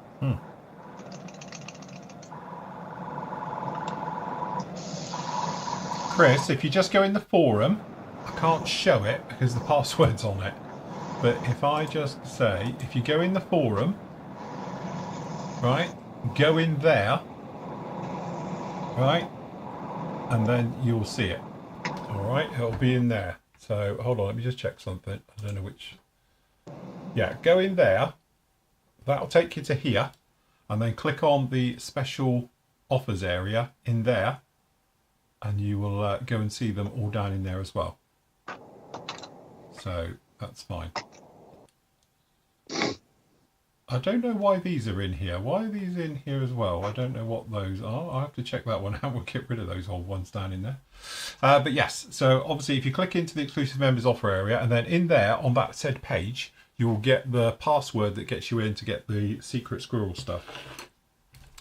Chris, if you just go in the forum, I can't show it because the password's on it. But if I just say, if you go in the forum, right, go in there, right, and then you'll see it. All right, it'll be in there. So hold on, let me just check something. I don't know which. Yeah, go in there. That'll take you to here, and then click on the special offers area in there, and you will go and see them all down in there as well. So that's fine. I don't know why these are in here. Why are these in here as well? I don't know what those are. I'll have to check that one out. We'll get rid of those old ones down in there. But yes, so obviously if you click into the exclusive members offer area, and then in there on that said page, you will get the password that gets you in to get the secret squirrel stuff.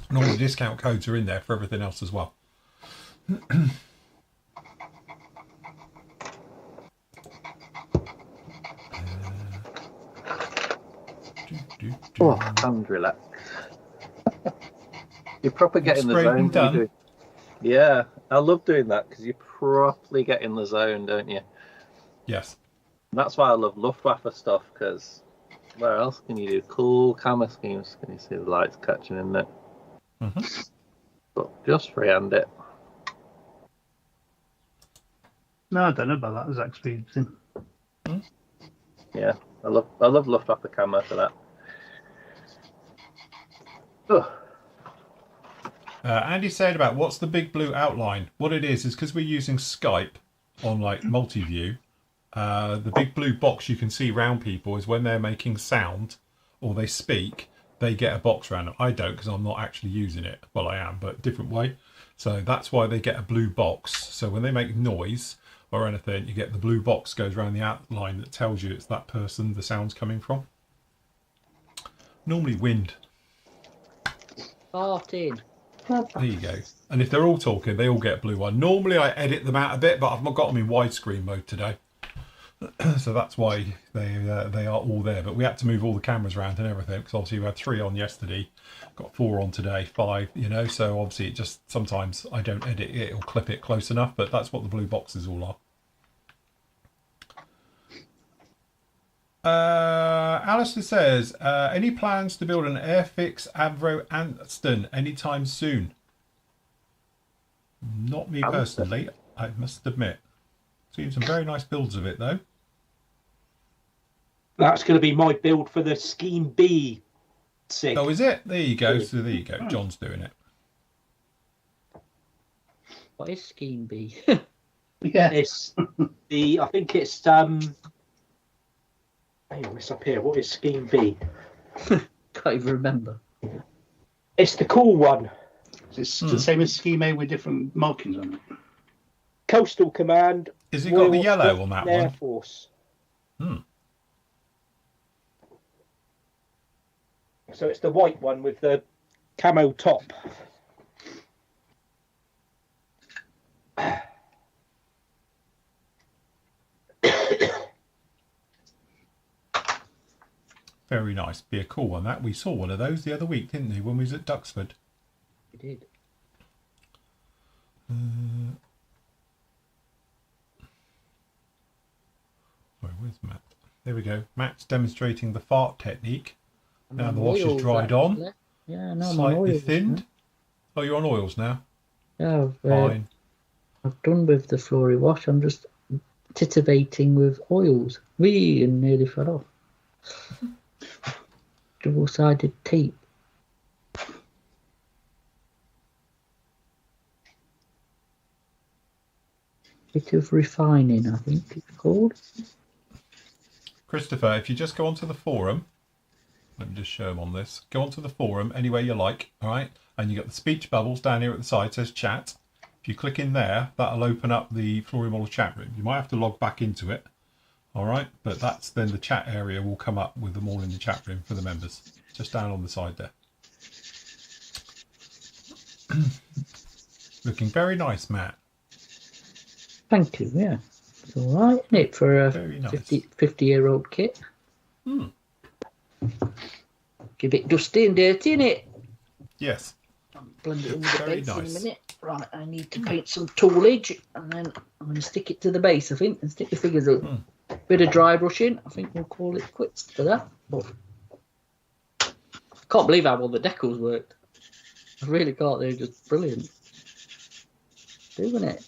And all the discount codes are in there for everything else as well. Oh, hands relaxed. You're proper getting the zone. Done. Yeah, I love doing that because you properly get in the zone, don't you? Yes. And that's why I love Luftwaffe stuff, because where else can you do cool camo schemes? Can you see the lights catching in it? Mm-hmm. But just freehand it. No, I don't know about that. Zach's using. Yeah, I love Luftwaffe camo for that. Andy said about what's the big blue outline. What it is because we're using Skype on like multi-view. The big blue box you can see round people is when they're making sound or they speak, they get a box around them. I don't because I'm not actually using it. Well, I am, but different way. So that's why they get a blue box. So when they make noise or anything, you get the blue box goes around the outline that tells you it's that person the sound's coming from. Normally wind. Farting. There you go. And if they're all talking, they all get blue one. Normally I edit them out a bit, but I've not got them in widescreen mode today. So that's why they are all there. But we had to move all the cameras around and everything, because obviously we had 3 on yesterday, got 4 on today, 5, you know. So obviously it just, sometimes I don't edit it, it'll clip it close enough, but that's what the blue boxes all are. Alistair says, any plans to build an Airfix Avro Anston anytime soon? Not me personally, I must admit. Seen some very nice builds of it though. That's going to be my build for the Scheme B SIG. Oh, is it? There you go. So there you go. John's doing it. What is Scheme B? Yeah. It's the, I think it's hang on, it's up here. What is Scheme B? Can't even remember. It's the cool one. It's the same as Scheme A with different markings on it. Coastal Command. Has it got the yellow on that Air one? Force. Hmm. So it's the white one with the camo top. Very nice. Be a cool one that. We saw one of those the other week, didn't we, when we was at Duxford? We did. Where's Matt? There we go. Matt's demonstrating the fart technique. Now the wash oils, is dried actually. on. Yeah, no, Slightly oils, thinned. no? Oh, you're on oils now? Yeah, Fine. I've done with the Flory wash. I'm just titivating with oils. Wee, and nearly fell off. Double-sided tape. Bit of refining, I think it's called. Christopher, if you just go onto the forum, let me just show them on this. Go onto the forum anywhere you like, all right? And you got the speech bubbles down here at the side, says chat. If you click in there, that'll open up the Flory Model chat room. You might have to log back into it, all right? But that's then the chat area will come up with them all in the chat room for the members, just down on the side there. Looking very nice, Matt. Thank you, yeah. It's all right, isn't it, for a nice. 50-year-old kit? Give it dusty and dirty, innit? Yes. Blend it in with the Very base nice. in a minute. Right, I need to paint some toolage, and then I'm going to stick it to the base, I think, and stick the figures up. Bit of dry brushing. I think we'll call it quits for that. But I can't believe how well the decals worked. I really can't. They're just brilliant. Doing it.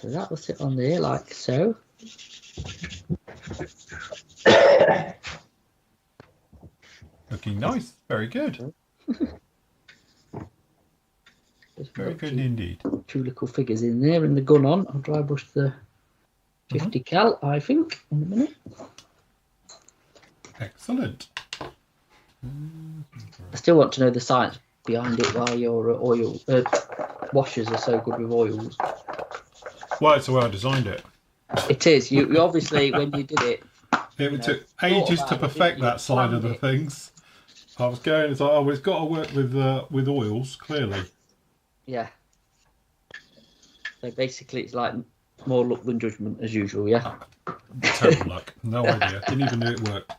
So that will sit on there like so. Looking nice. Very good. Very good indeed. 2 little figures in there and the gun on. I'll dry brush the 50 cal, I think, in a minute. Excellent. I still want to know the science behind it while your oil washers are so good with oils. Well, it's the way I designed it. It is. You obviously, when you did it, It took ages to perfect that side of the things. I was going, it's like, oh, it's got to work with oils, clearly. yeah. So basically, it's like more luck than judgment as usual. Yeah. Total luck. No idea. Didn't even know it worked.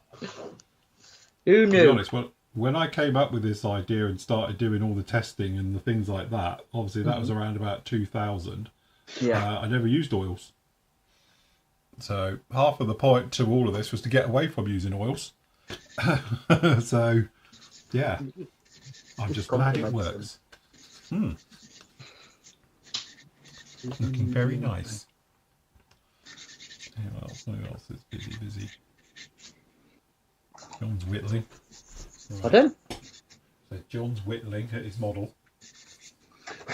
Who To be knew? honest, when I came up with this idea and started doing all the testing and the things like that, obviously that was around about 2000. Yeah. I never used oils. So half of the point to all of this was to get away from using oils. So, yeah. I'm just glad it works. Looking very nice. Who else is busy? John's whittling. Right. Pardon? So John's whittling at his model.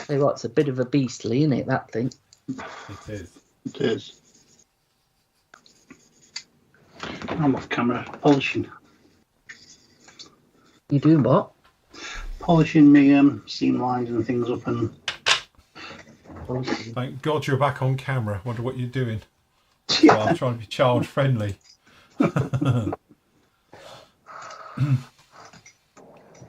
Say what? It's a bit of a beastly, isn't it? That thing. It is. It is. I'm off camera polishing. You doing what? Polishing me seam lines and things up and. Thank God you're back on camera. Wonder what you're doing. Yeah. Well, I'm trying to be child friendly.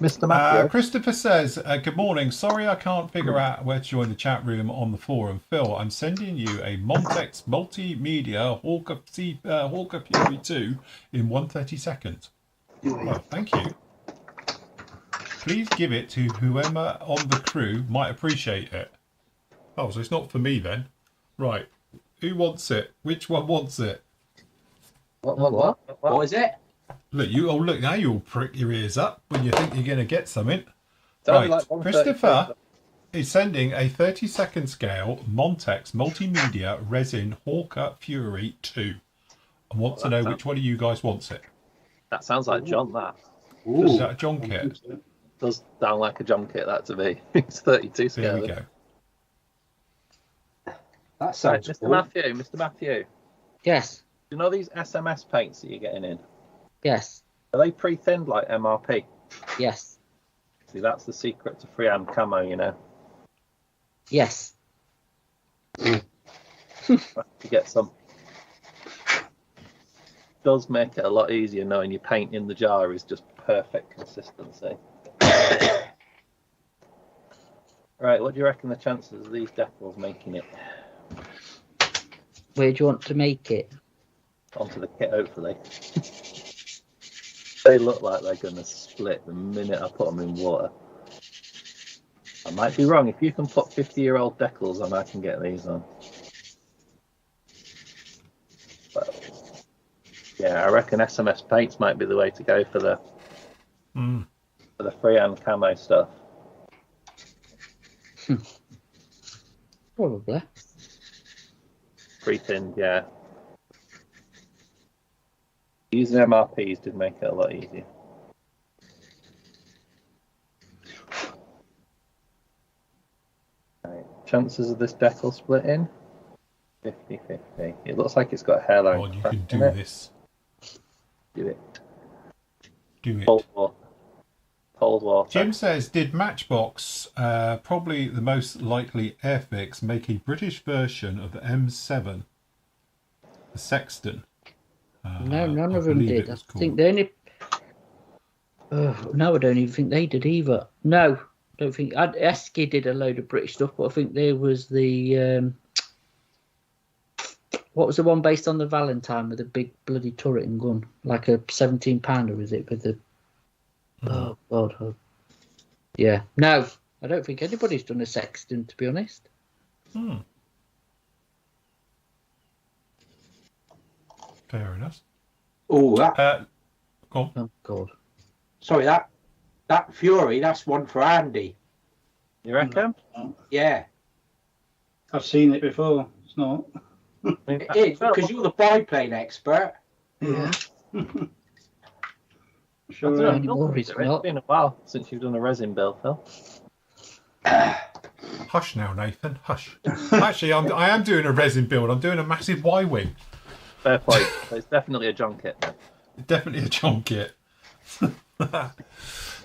Mr. Matthew. Christopher says, good morning. Sorry I can't figure out where to join the chat room on the forum. Phil, I'm sending you a Montex Multimedia Hawker Fury 2 in 130 seconds. Well, thank you. Please give it to whoever on the crew might appreciate it. Oh, so it's not for me then. Right. Who wants it? Which one wants it? What is it? Look, look, now you'll prick your ears up when you think you're going to get something. It's only Right, like Christopher is sending a 30-second scale Montex Multimedia Resin Hawker Fury 2. And wants to know which one of you guys wants it. That sounds like John, that. Is that a John kit? Does sound like a John kit, that to me. It's 32 scale. There we go. That Right, sounds Mr. cool. Mr. Matthew, Yes. do you know these SMS paints that you're getting in? Yes. Are they pre-thinned like MRP? Yes. See, that's the secret to freehand camo, you know. Yes. To get some. Does make it a lot easier knowing your paint in the jar is just perfect consistency. Right, what do you reckon the chances of these decals making it Where do you want to make it? onto the kit, hopefully? They look like they're going to split the minute I put them in water. I might be wrong. If you can put 50-year-old decals on, I can get these on. But, yeah, I reckon SMS paints might be the way to go for the freehand camo stuff. Probably. Pre-thinned, yeah. Using MRPs did make it a lot easier. Right. Chances of this decal splitting? 50-50. It looks like it's got a hairline. God, you crack can in do it. this. Do it. Do it. Cold water. Cold water. Jim says, did Matchbox, probably the most likely Airfix, make a British version of the M7, the Sexton? No, none I of them believe did. it I was called. think they only. No, I don't even think they did either. No, don't think. Esky did a load of British stuff, but I think there was the. What was the one based on the Valentine with a big bloody turret and gun, like a 17-pounder? Was it with the? Oh God. Yeah. No, I don't think anybody's done a Sexton, to be honest. Fair enough. Oh, that. Go on. Oh God. Sorry, that Fury. That's one for Andy. You reckon? Yeah. I've seen it before. It's not. It is, because you're the biplane expert. Yeah. I Sure. don't know, Anymore, it's it's not. been a while since you've done a resin build, Phil. Hush now, Nathan. Hush. Actually, I am doing a resin build. I'm doing a massive Y-wing. Fair point. So it's definitely a John kit. Definitely a John kit.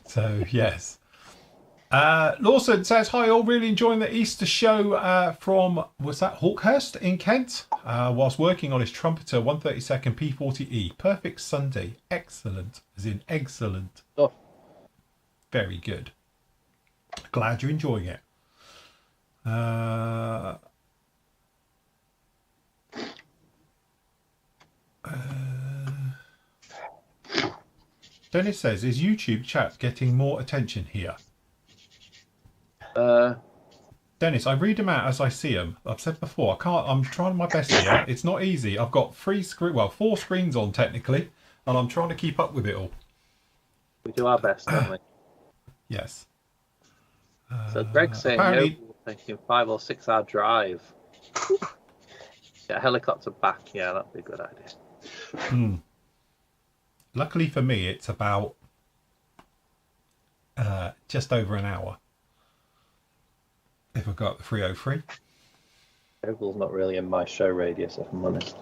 So, yes. Lawson says, hi all, really enjoying the Easter show from, was that Hawkhurst in Kent? Whilst working on his trumpeter 132nd P40E. Perfect Sunday. Excellent. As in excellent. Oh. Very good. Glad you're enjoying it. Dennis says, is YouTube chat getting more attention here? Dennis, I read them out as I see them. I've said before, I'm trying my best here. It's not easy. I've got 4 screens on technically, and I'm trying to keep up with it all. We do our best, don't we? Yes. So Greg's saying, apparently... we're thinking 5 or 6 hour drive. Get a helicopter back. Yeah, that'd be a good idea. Luckily for me, it's about just over an hour. If I got the 303. Oval's not really in my show radius, if I'm honest.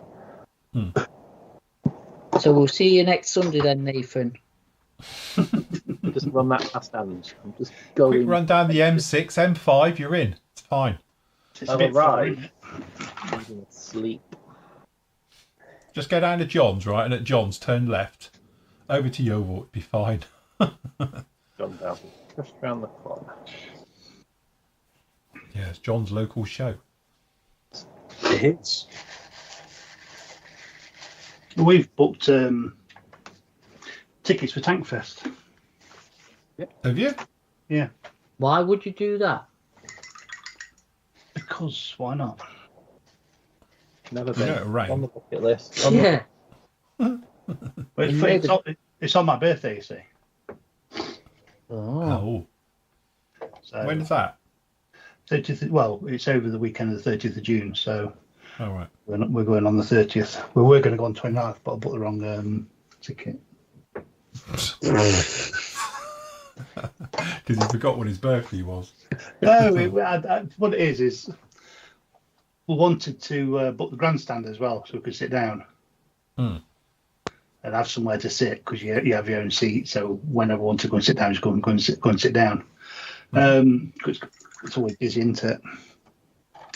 So we'll see you next Sunday then, Nathan. Just run that past hand. I'm just going. Quick run down the M6, M5, you're in. It's fine. It's a bit right. I'm going to sleep. Just go down to John's, right? And at John's, turn left. Over to Yeovil, it'd be fine. John down. Just round the corner. Yeah, it's John's local show. It is. We've booked tickets for Tankfest. Have you? Yeah. Why would you do that? Because why not? Never You know been it'll rain. on the bucket list. Yeah. But it's on my birthday, you see. Oh. So When's that? 30th. Well, it's over the weekend of the 30th of June, so Oh, right. we're going on the 30th. We were going to go on 29th, but I bought the wrong ticket. Because he forgot what his birthday was. No, what it is we wanted to book the grandstand as well, so we could sit down and have somewhere to sit, because you have your own seat. So whenever I want to go and sit down, just go and sit down. Because it's always busy, isn't it?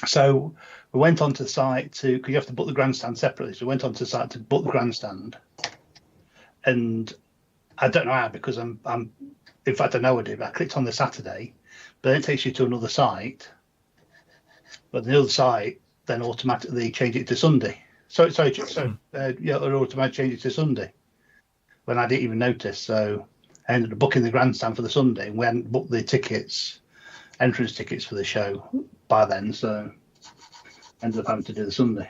So we went onto the site because you have to book the grandstand separately. So we went onto the site to book the grandstand, and I don't know how, because I'm in fact I know I did. But I clicked on the Saturday, but then it takes you to another site. But the other site then automatically changed it to Sunday. It automatically changed it to Sunday when I didn't even notice. So I ended up booking the grandstand for the Sunday, and we hadn't booked the entrance tickets for the show by then. So I ended up having to do the Sunday.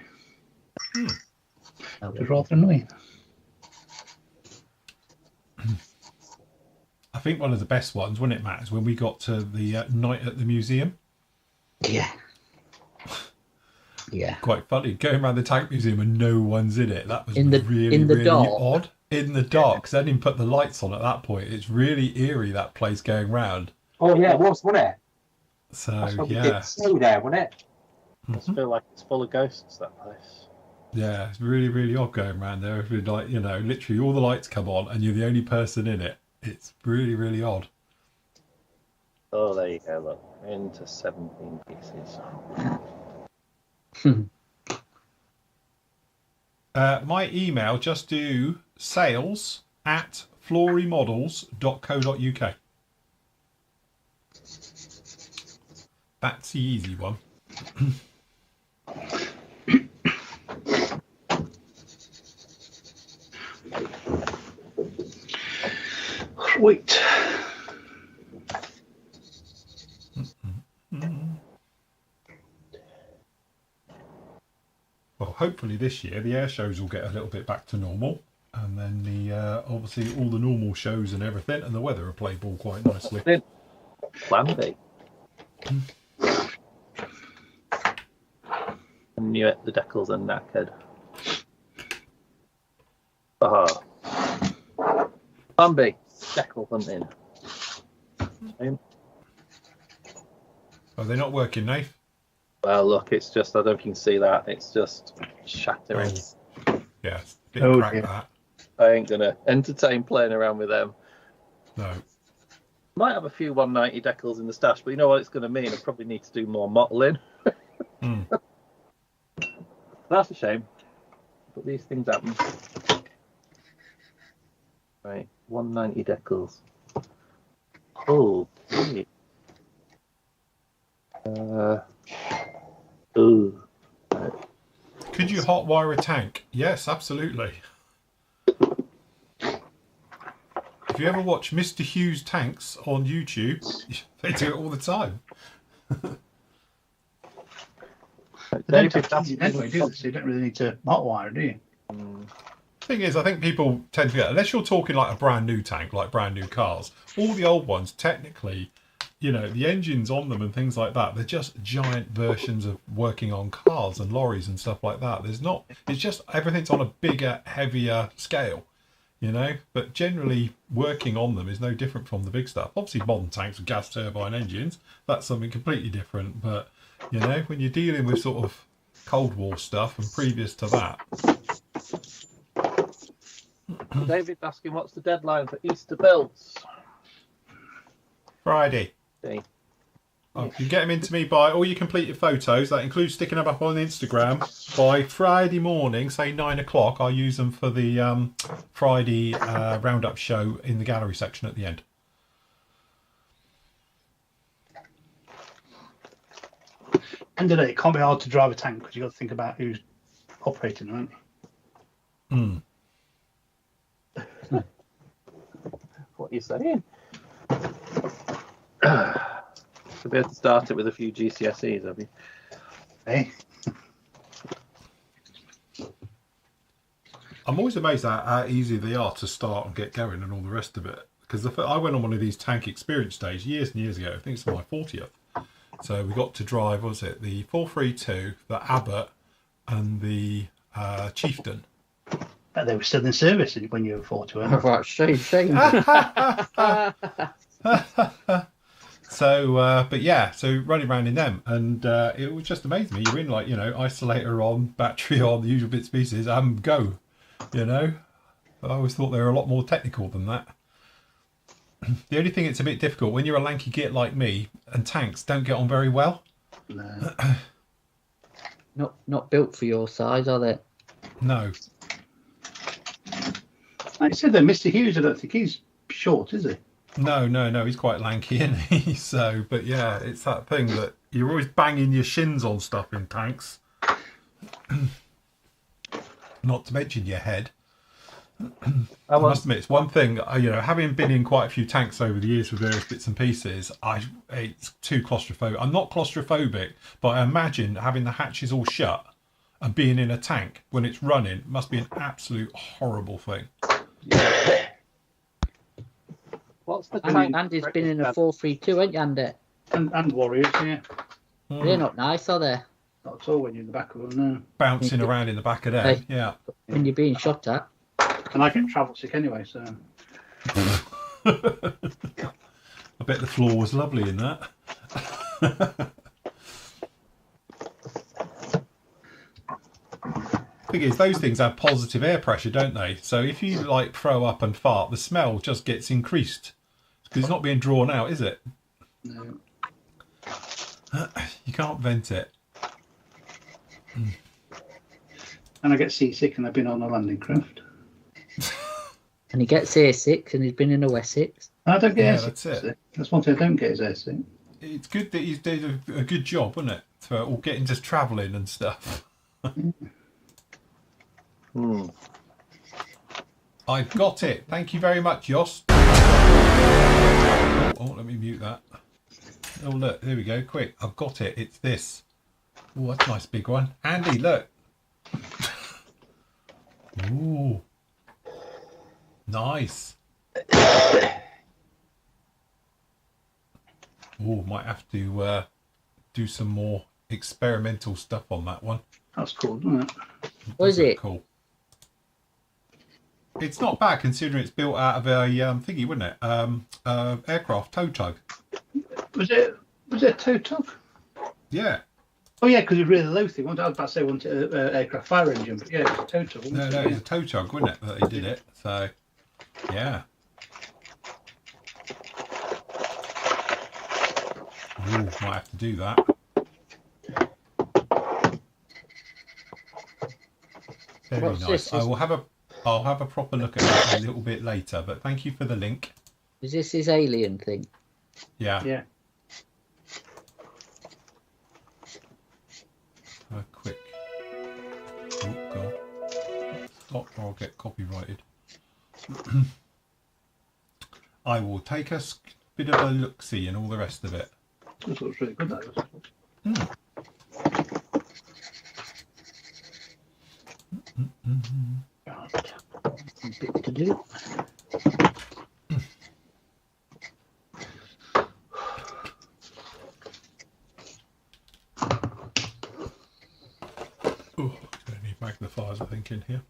It was rather annoying. I think one of the best ones, wasn't it, Matt, is when we got to the night at the museum. Yeah. Yeah. Quite funny. Going around the tank museum and no one's in it. That was really dark. odd. In the dark, because they didn't put the lights on at that point. It's really eerie, that place going round. Oh, yeah, it was, wasn't it? So, That's what we yeah. did stay there, wasn't it? I just feel like it's full of ghosts, that place. Yeah, it's really, really odd going around there. If you're like, literally all the lights come on and you're the only person in it. It's really, really odd. Oh, there you go, look. Into 17 pieces. My email, just do sales@florymodels.co.uk. That's the easy one. Wait. Well, hopefully this year the air shows will get a little bit back to normal, and then the obviously all the normal shows and everything, and the weather will play ball quite nicely. Plan B. knew it. The decals are knackered. Aha. Bambi, decal hunting. Are they not working, Nath? Well, look, it's just, I don't know if you can see that. It's just shattering. Yeah, it's a bit cracked, that. I ain't going to entertain playing around with them. No. Might have a few 190 decals in the stash, but you know what it's going to mean? I probably need to do more mottling. That's a shame. But these things happen. Right, 190 decals. Oh, great. Ooh. Right. Could you hotwire a tank? Yes, absolutely. If you ever watch Mr. Hughes tanks on YouTube, they do it all the time. They don't have to anyway, do they? So you don't really need to hotwire, do you? Thing is, I think people tend to get, unless you're talking like a brand new tank, like brand new cars, all the old ones, technically, you know, the engines on them and things like that, they're just giant versions of working on cars and lorries and stuff like that. There's not, it's just everything's on a bigger, heavier scale, you know, but generally working on them is no different from the big stuff. Obviously modern tanks with gas turbine engines, that's something completely different, but you know, when you're dealing with sort of Cold War stuff and previous to that. David's asking what's the deadline for Easter builds? Friday. Okay. Oh, you can get them into me by all your completed photos. That includes sticking them up on Instagram by Friday morning, say 9 o'clock. I'll use them for the Friday roundup show in the gallery section at the end. End of the day, it can't be hard to drive a tank because you've got to think about who's operating, right? What are you saying? So be able to start it with a few GCSEs, have you? Hey? I'm always amazed at how easy they are to start and get going and all the rest of it. Because I went on one of these tank experience days years and years ago. I think it's my 40th. So we got to drive, what was it, the 432, the Abbott, and the Chieftain. But they were still in service when you were 40, weren't they? Right, shame. So, but yeah, so running around in them, and it was just amazing me. You're in like, you know, isolator on, battery on, the usual bits and pieces, and go, you know. I always thought they were a lot more technical than that. The only thing it's a bit difficult when you're a lanky git like me, and tanks don't get on very well. No. Not built for your size, are they? No. Like I said, though, Mr. Hughes, I don't think he's short, is he? No, he's quite lanky, isn't he? So, but yeah, it's that thing that you're always banging your shins on stuff in tanks. Not to mention your head. I must admit, it's one thing, you know, having been in quite a few tanks over the years with various bits and pieces, it's too claustrophobic. I'm not claustrophobic, but I imagine having the hatches all shut and being in a tank when it's running must be an absolute horrible thing. Yeah. What's the tank? Andy's been in a 432, ain't you, Andy? And Warriors, yeah. They're not nice, are they? Not at all when you're in the back of them, no. Bouncing around in the back of them, Hey. yeah. When you're being shot at. And I get travel sick anyway, so. I bet the floor was lovely in that. Thing is, those things have positive air pressure, don't they? So if you like throw up and fart, the smell just gets increased because it's not being drawn out, is it? No. You can't vent it. And I get seasick, and I've been on a landing craft. And he gets airsick, and he's been in a Wessex. I don't get airsick. That's it. That's one thing I don't get is airsick. It's good that he's did a good job, wasn't it? For all getting just travelling and stuff. I've got it. Thank you very much, Jos. Oh, let me mute that. Oh, look, there we go. Quick, I've got it. It's this. Oh, that's a nice big one. Andy, look. Ooh. Nice. Oh, might have to do some more experimental stuff on that one. That's cool, isn't it? What is it? Cool. It's not bad considering it's built out of a thingy, wouldn't it? Aircraft tow tug. Was it a tow tug? Yeah. Oh yeah, because it's really low thing. I was about to say one aircraft fire engine, but yeah, it was a tow tug. No, it's a tow tug, wasn't it? That he did it. So, yeah. Ooh, might have to do that. Very What's nice. this? I'll have a proper look at that a little bit later. But thank you for the link. Is this his alien thing? Yeah. Yeah. A quick. Oh god. Stop or I'll get copyrighted. I will take a bit of a look-see and all the rest of it. This looks really good, that was. Right. A bit to do. Oh, I need magnifiers, I think, in here.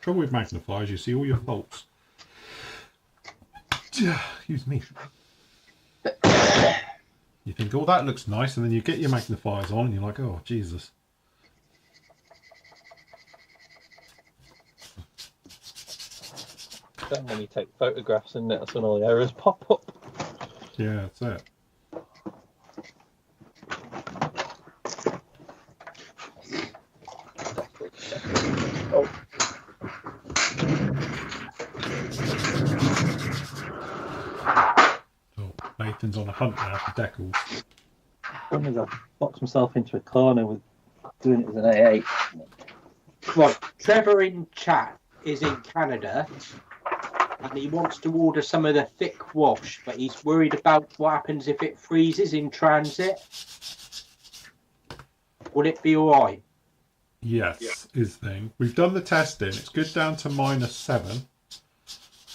Trouble with magnifiers, you see all your faults. Excuse me. You think, oh, that looks nice, and then you get your magnifiers on, and you're like, oh, Jesus. Then when you take photographs and that's when all the errors pop up. Yeah, that's it. Oh. Oh, Nathan's on a hunt now for decals. One is I boxed myself into a corner with doing it as an A8. Right, Trevor in chat is in Canada and he wants to order some of the thick wash, but he's worried about what happens if it freezes in transit. Will it be alright? Yes, is the thing. We've done the testing. It's good down to -7.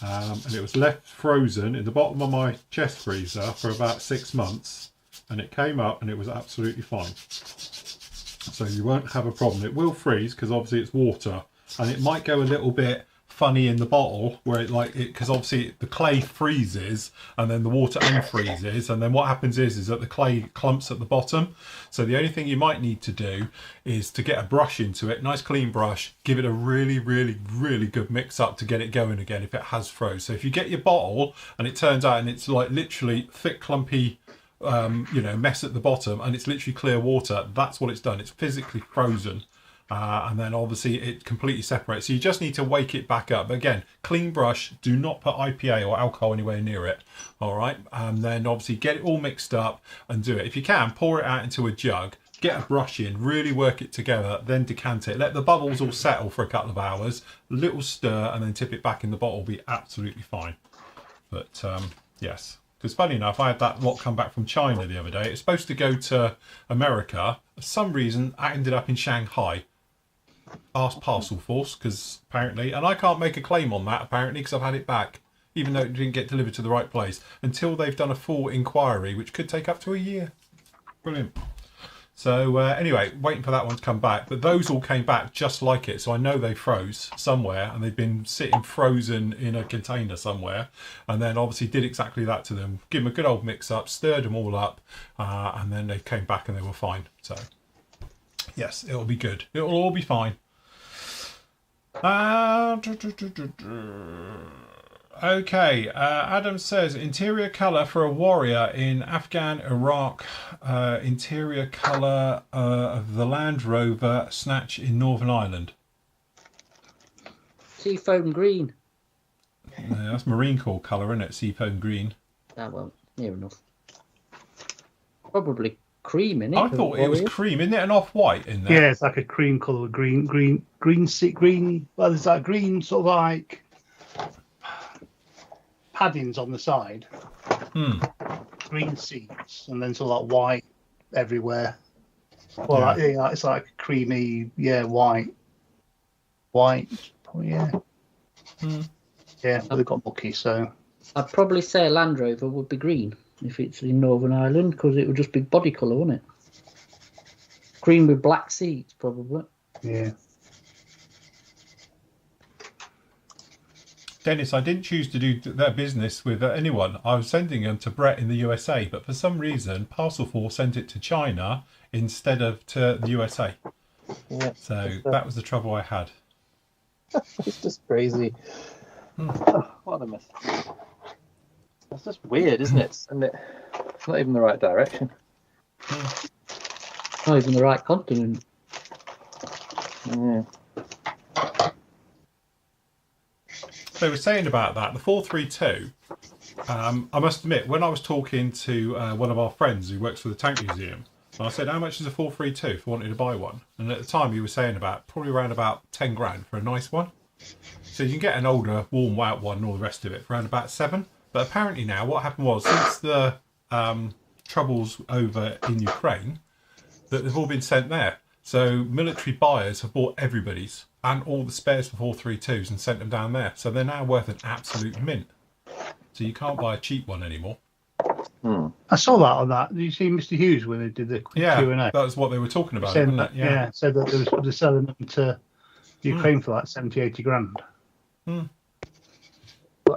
And it was left frozen in the bottom of my chest freezer for about 6 months. And it came up and it was absolutely fine. So you won't have a problem. It will freeze because obviously it's water. And it might go a little bit funny in the bottle where because obviously the clay freezes and then the water unfreezes, and then what happens is that the clay clumps at the bottom. So the only thing you might need to do is to get a brush into it, nice clean brush, give it a really good mix up to get it going again if it has froze. So if you get your bottle and it turns out and it's like literally thick clumpy mess at the bottom and it's literally clear water, that's what it's done. It's physically frozen. And then obviously it completely separates. So you just need to wake it back up. But again, clean brush, do not put IPA or alcohol anywhere near it. All right. And then obviously get it all mixed up and do it. If you can, pour it out into a jug, get a brush in, really work it together, then decant it. Let the bubbles all settle for a couple of hours, a little stir, and then tip it back in the bottle. Will be absolutely fine. But yes. Because funny enough, I had that lot come back from China the other day. It's supposed to go to America. For some reason, I ended up in Shanghai. Ask Parcel Force, because apparently, and I can't make a claim on that apparently because I've had it back, even though it didn't get delivered to the right place, until they've done a full inquiry, which could take up to a year. Brilliant. So anyway, waiting for that one to come back, but those all came back just like it, so I know they froze somewhere and they've been sitting frozen in a container somewhere, and then obviously did exactly that to them, give them a good old mix up, stirred them all up, and then they came back and they were fine. So yes, it'll be good. It'll all be fine. Okay, Adam says interior colour for a warrior in Afghan Iraq, interior colour of the Land Rover Snatch in Northern Ireland. Seafoam green. Yeah, that's Marine Corps colour, isn't it? Seafoam green. Ah, well, near enough. Probably cream in it. I thought it was cream. Isn't it an off-white in there? Yeah, it's like a cream colour, green. Well, there's that green sort of like paddings on the side. green seats, and then sort of like white everywhere. Well, it's like creamy, white. Yeah. Yeah, but they've got mucky, so. I'd probably say a Land Rover would be green if it's in Northern Ireland, because it would just be body colour, wouldn't it? Green with black seats, probably. Yeah. Dennis, I didn't choose to do that business with anyone. I was sending them to Brett in the USA, but for some reason, Parcel4 sent it to China instead of to the USA. Yeah. So that was the trouble I had. It's just crazy. Oh, what a mess. That's just weird, isn't it? And it's not even the right direction. Not even the right continent. Yeah. They were saying about that, the 432, I must admit, when I was talking to one of our friends who works for the Tank Museum, and I said, how much is a 432 if I wanted to buy one? And at the time he was saying probably around about 10 grand for a nice one. So you can get an older, warm out one and all the rest of it for around about 7. But apparently now what happened was, since the troubles over in Ukraine, that they've all been sent there. So military buyers have bought everybody's and all the spares for 432s and sent them down there. So they're now worth an absolute mint. So you can't buy a cheap one anymore. I saw that on that. Did you see Mr. Hughes when they did the Q&A? That was what they were talking about, Said wasn't that, it? Yeah. said that they're selling them to Ukraine for like 70, 80 grand. What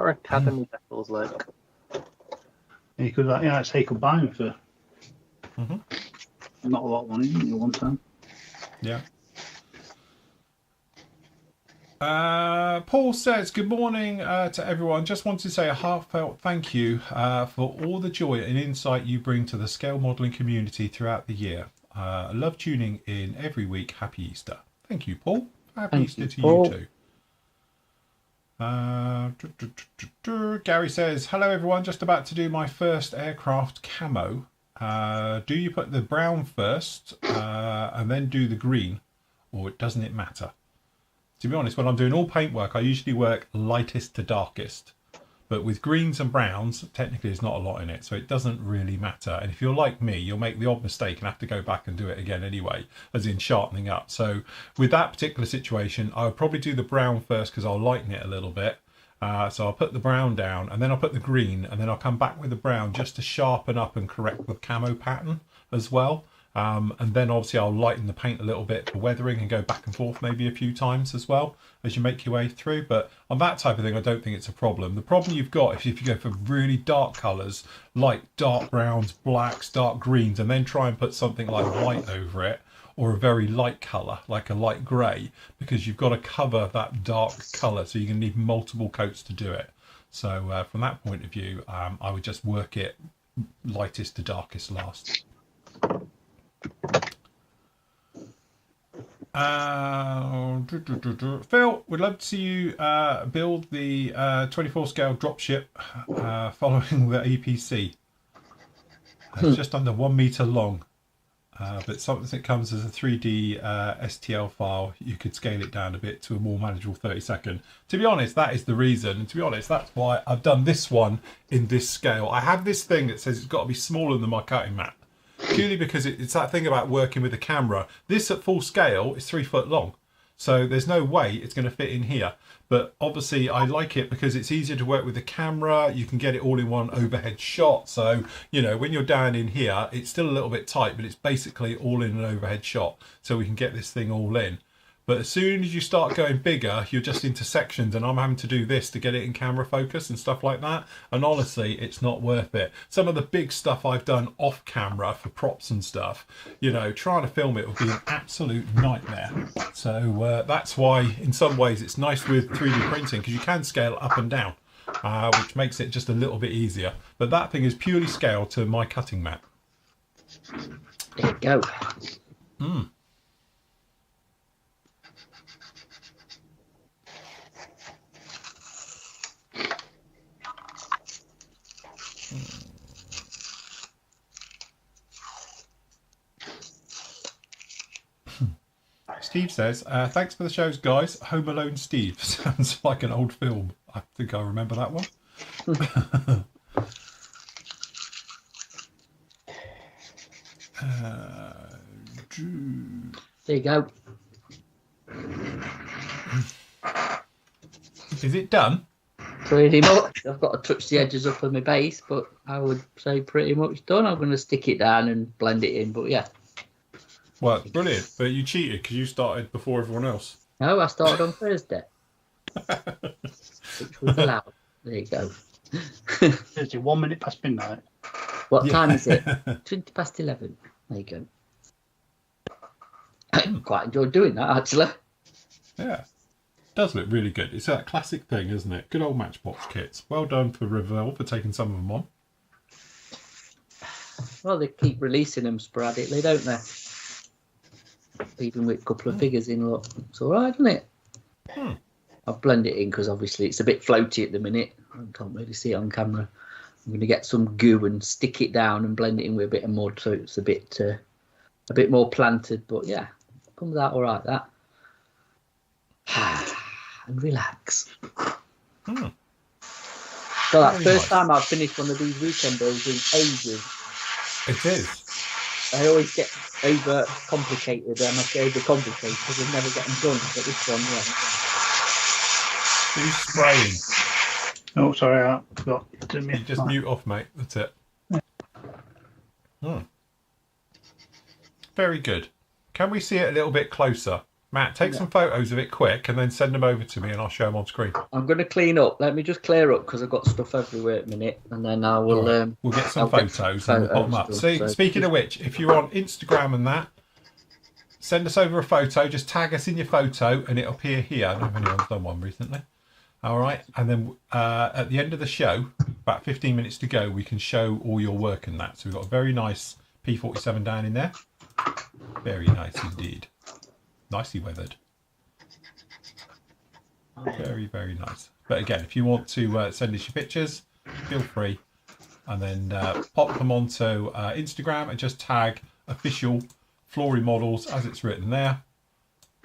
are Academy decals like? And you could say you could buy them for not a lot of money at one time. Yeah. Paul says, good morning to everyone. Just wanted to say a heartfelt thank you for all the joy and insight you bring to the scale modelling community throughout the year. I love tuning in every week. Happy Easter. Thank you, Paul. Happy Easter to you too. Gary says, hello everyone, just about to do my first aircraft camo. Do you put the brown first and then do the green, or doesn't it matter? To be honest, when I'm doing all paintwork, I usually work lightest to darkest. But with greens and browns, technically there's not a lot in it, so it doesn't really matter. And if you're like me, you'll make the odd mistake and have to go back and do it again anyway, as in sharpening up. So with that particular situation, I would probably do the brown first because I'll lighten it a little bit. So I'll put the brown down, and then I'll put the green, and then I'll come back with the brown just to sharpen up and correct the camo pattern as well. And then obviously I'll lighten the paint a little bit for weathering and go back and forth maybe a few times as well as you make your way through. But on that type of thing, I don't think it's a problem. The problem you've got if you go for really dark colours, like dark browns, blacks, dark greens, and then try and put something like white over it, or a very light colour, like a light grey, because you've got to cover that dark colour, so you're going to need multiple coats to do it. So from that point of view, I would just work it lightest to darkest last. Phil, we'd love to see you build the 24 scale dropship following the APC. It's just under 1 meter long, but something that comes as a 3D STL file, you could scale it down a bit to a more manageable 32nd. To be honest, that is the reason. And to be honest, that's why I've done this one in this scale. I have this thing that says it's got to be smaller than my cutting mat, purely because it's that thing about working with the camera. This at full scale is 3 foot long, so there's no way it's going to fit in here. But obviously I like it because it's easier to work with the camera. You can get it all in one overhead shot, so you know when you're down in here it's still a little bit tight, but it's basically all in an overhead shot, so we can get this thing all in. But as soon as you start going bigger, you're just into sections, and I'm having to do this to get it in camera focus and stuff like that. And honestly, it's not worth it. Some of the big stuff I've done off camera for props and stuff, you know, trying to film it would be an absolute nightmare. So that's why, in some ways, it's nice with 3D printing, because you can scale up and down, which makes it just a little bit easier. But that thing is purely scaled to my cutting mat. There you go. Steve says, thanks for the shows, guys. Home Alone Steve. Sounds like an old film. I think I remember that one. There you go. Is it done? Pretty much. I've got to touch the edges up of my base, but I would say pretty much done. I'm going to stick it down and blend it in, but yeah. Well, brilliant. But you cheated because you started before everyone else. No, I started on Thursday. Which was allowed. There you go. Thursday, 1 minute past midnight. What time is it? 20 past 11. There you go. I quite enjoyed doing that, actually. Yeah. Does look really good. It's that classic thing, isn't it? Good old Matchbox kits. Well done for Revell for taking some of them on. Well, they keep releasing them sporadically, don't they? Even with a couple of figures in, look. It's all right, isn't it? I'll blend it in because obviously it's a bit floaty at the minute. I can't really see it on camera. I'm going to get some goo and stick it down and blend it in with a bit of mud so it's a bit more planted. But yeah, comes out all right, that. And relax. So that first time I've finished one of these weekend builds in ages. It is. I always get over complicated and I get over complicated because I never get them done. But this one, yeah. Who's spraying? Oh, sorry, I forgot to mute. You just mute off, mate. That's it. Very good. Can we see it a little bit closer? Matt, take some photos of it quick and then send them over to me and I'll show them on screen. I'm going to clean up. Let me just clear up because I've got stuff everywhere at the minute. And then I will... Right. We'll get some photos and we'll pop them up. So, speaking of which, if you're on Instagram and that, send us over a photo. Just tag us in your photo and it'll appear here. I don't know if anyone's done one recently. All right. And then at the end of the show, about 15 minutes to go, we can show all your work and that. So we've got a very nice P47 down in there. Very nice indeed. Nicely weathered. Very, very nice. But again, if you want to send us your pictures, feel free. And then pop them onto Instagram and just tag official Flory Models as it's written there.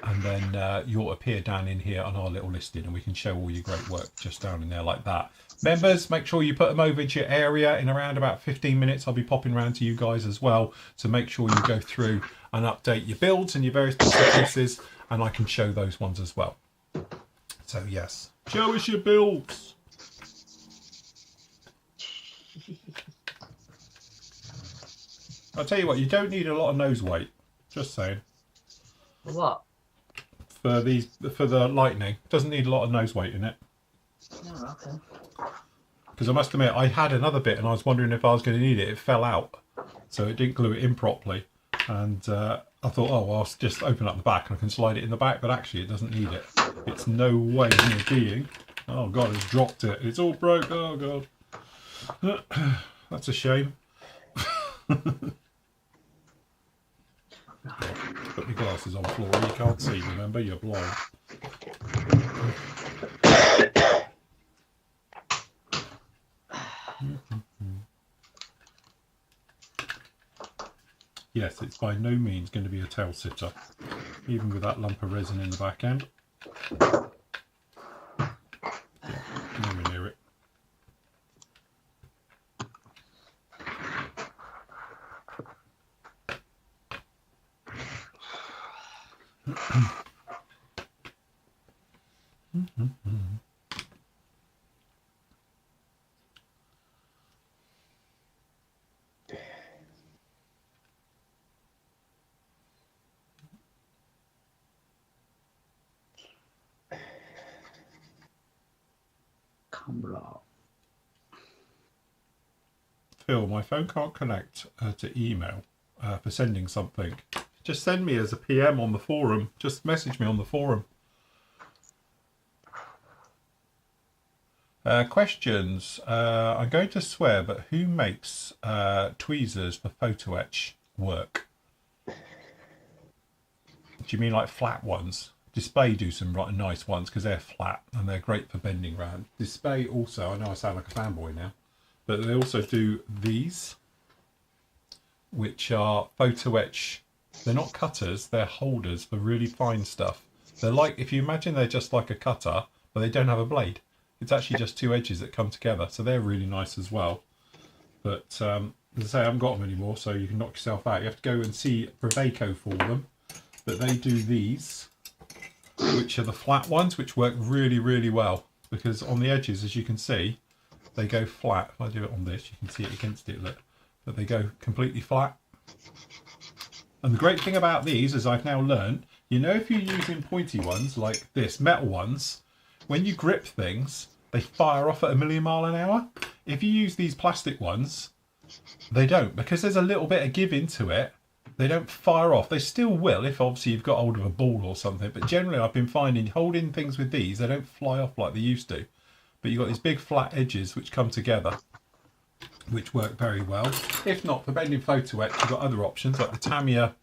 And then you'll appear down in here on our little listing and we can show all your great work just down in there like that. Members, make sure you put them over to your area in around about 15 minutes. I'll be popping around to you guys as well. So make sure you go through and update your builds and your various bits and pieces. And I can show those ones as well. So yes, show us your builds. I'll tell you what, you don't need a lot of nose weight. Just saying. What? For the lightning, doesn't need a lot of nose weight in it. Oh, okay. Because I must admit, I had another bit and I was wondering if I was going to need it. It fell out, so it didn't glue it in properly. And I thought, oh, well, I'll just open up the back and I can slide it in the back. But actually, it doesn't need it. It's no way near being. Oh god, it's dropped it. It's all broke. Oh god, that's a shame. Put your glasses on, Flora. You can't see. Remember, you're blind. Yes, it's by no means going to be a tail sitter, even with that lump of resin in the back end. Nowhere near it. Phil, my phone can't connect to email for sending something. Just send me as a PM on the forum. Just message me on the forum. Questions. I'm going to swear, but who makes tweezers for photo etch work? Do you mean like flat ones? Display do some right nice ones because they're flat and they're great for bending round. Display also, I know I sound like a fanboy now, but they also do these, which are photo etch. They're not cutters, they're holders for really fine stuff. They're like, if you imagine they're just like a cutter, but they don't have a blade. It's actually just two edges that come together, so they're really nice as well. But as I say, I haven't got them anymore, so you can knock yourself out. You have to go and see Brevaco for them. But they do these, which are the flat ones, which work really, really well. Because on the edges, as you can see, they go flat. If I do it on this, you can see it against it, look. But they go completely flat. And the great thing about these, as I've now learned, you know, if you're using pointy ones like this, metal ones, when you grip things, they fire off at 1,000,000 miles an hour. If you use these plastic ones, they don't, because there's a little bit of give into it. They don't fire off. They still will if obviously you've got hold of a ball or something. But generally, I've been finding holding things with these, they don't fly off like they used to. But you've got these big flat edges which come together, which work very well. If not, for bending photo etch, you've got other options like the Tamiya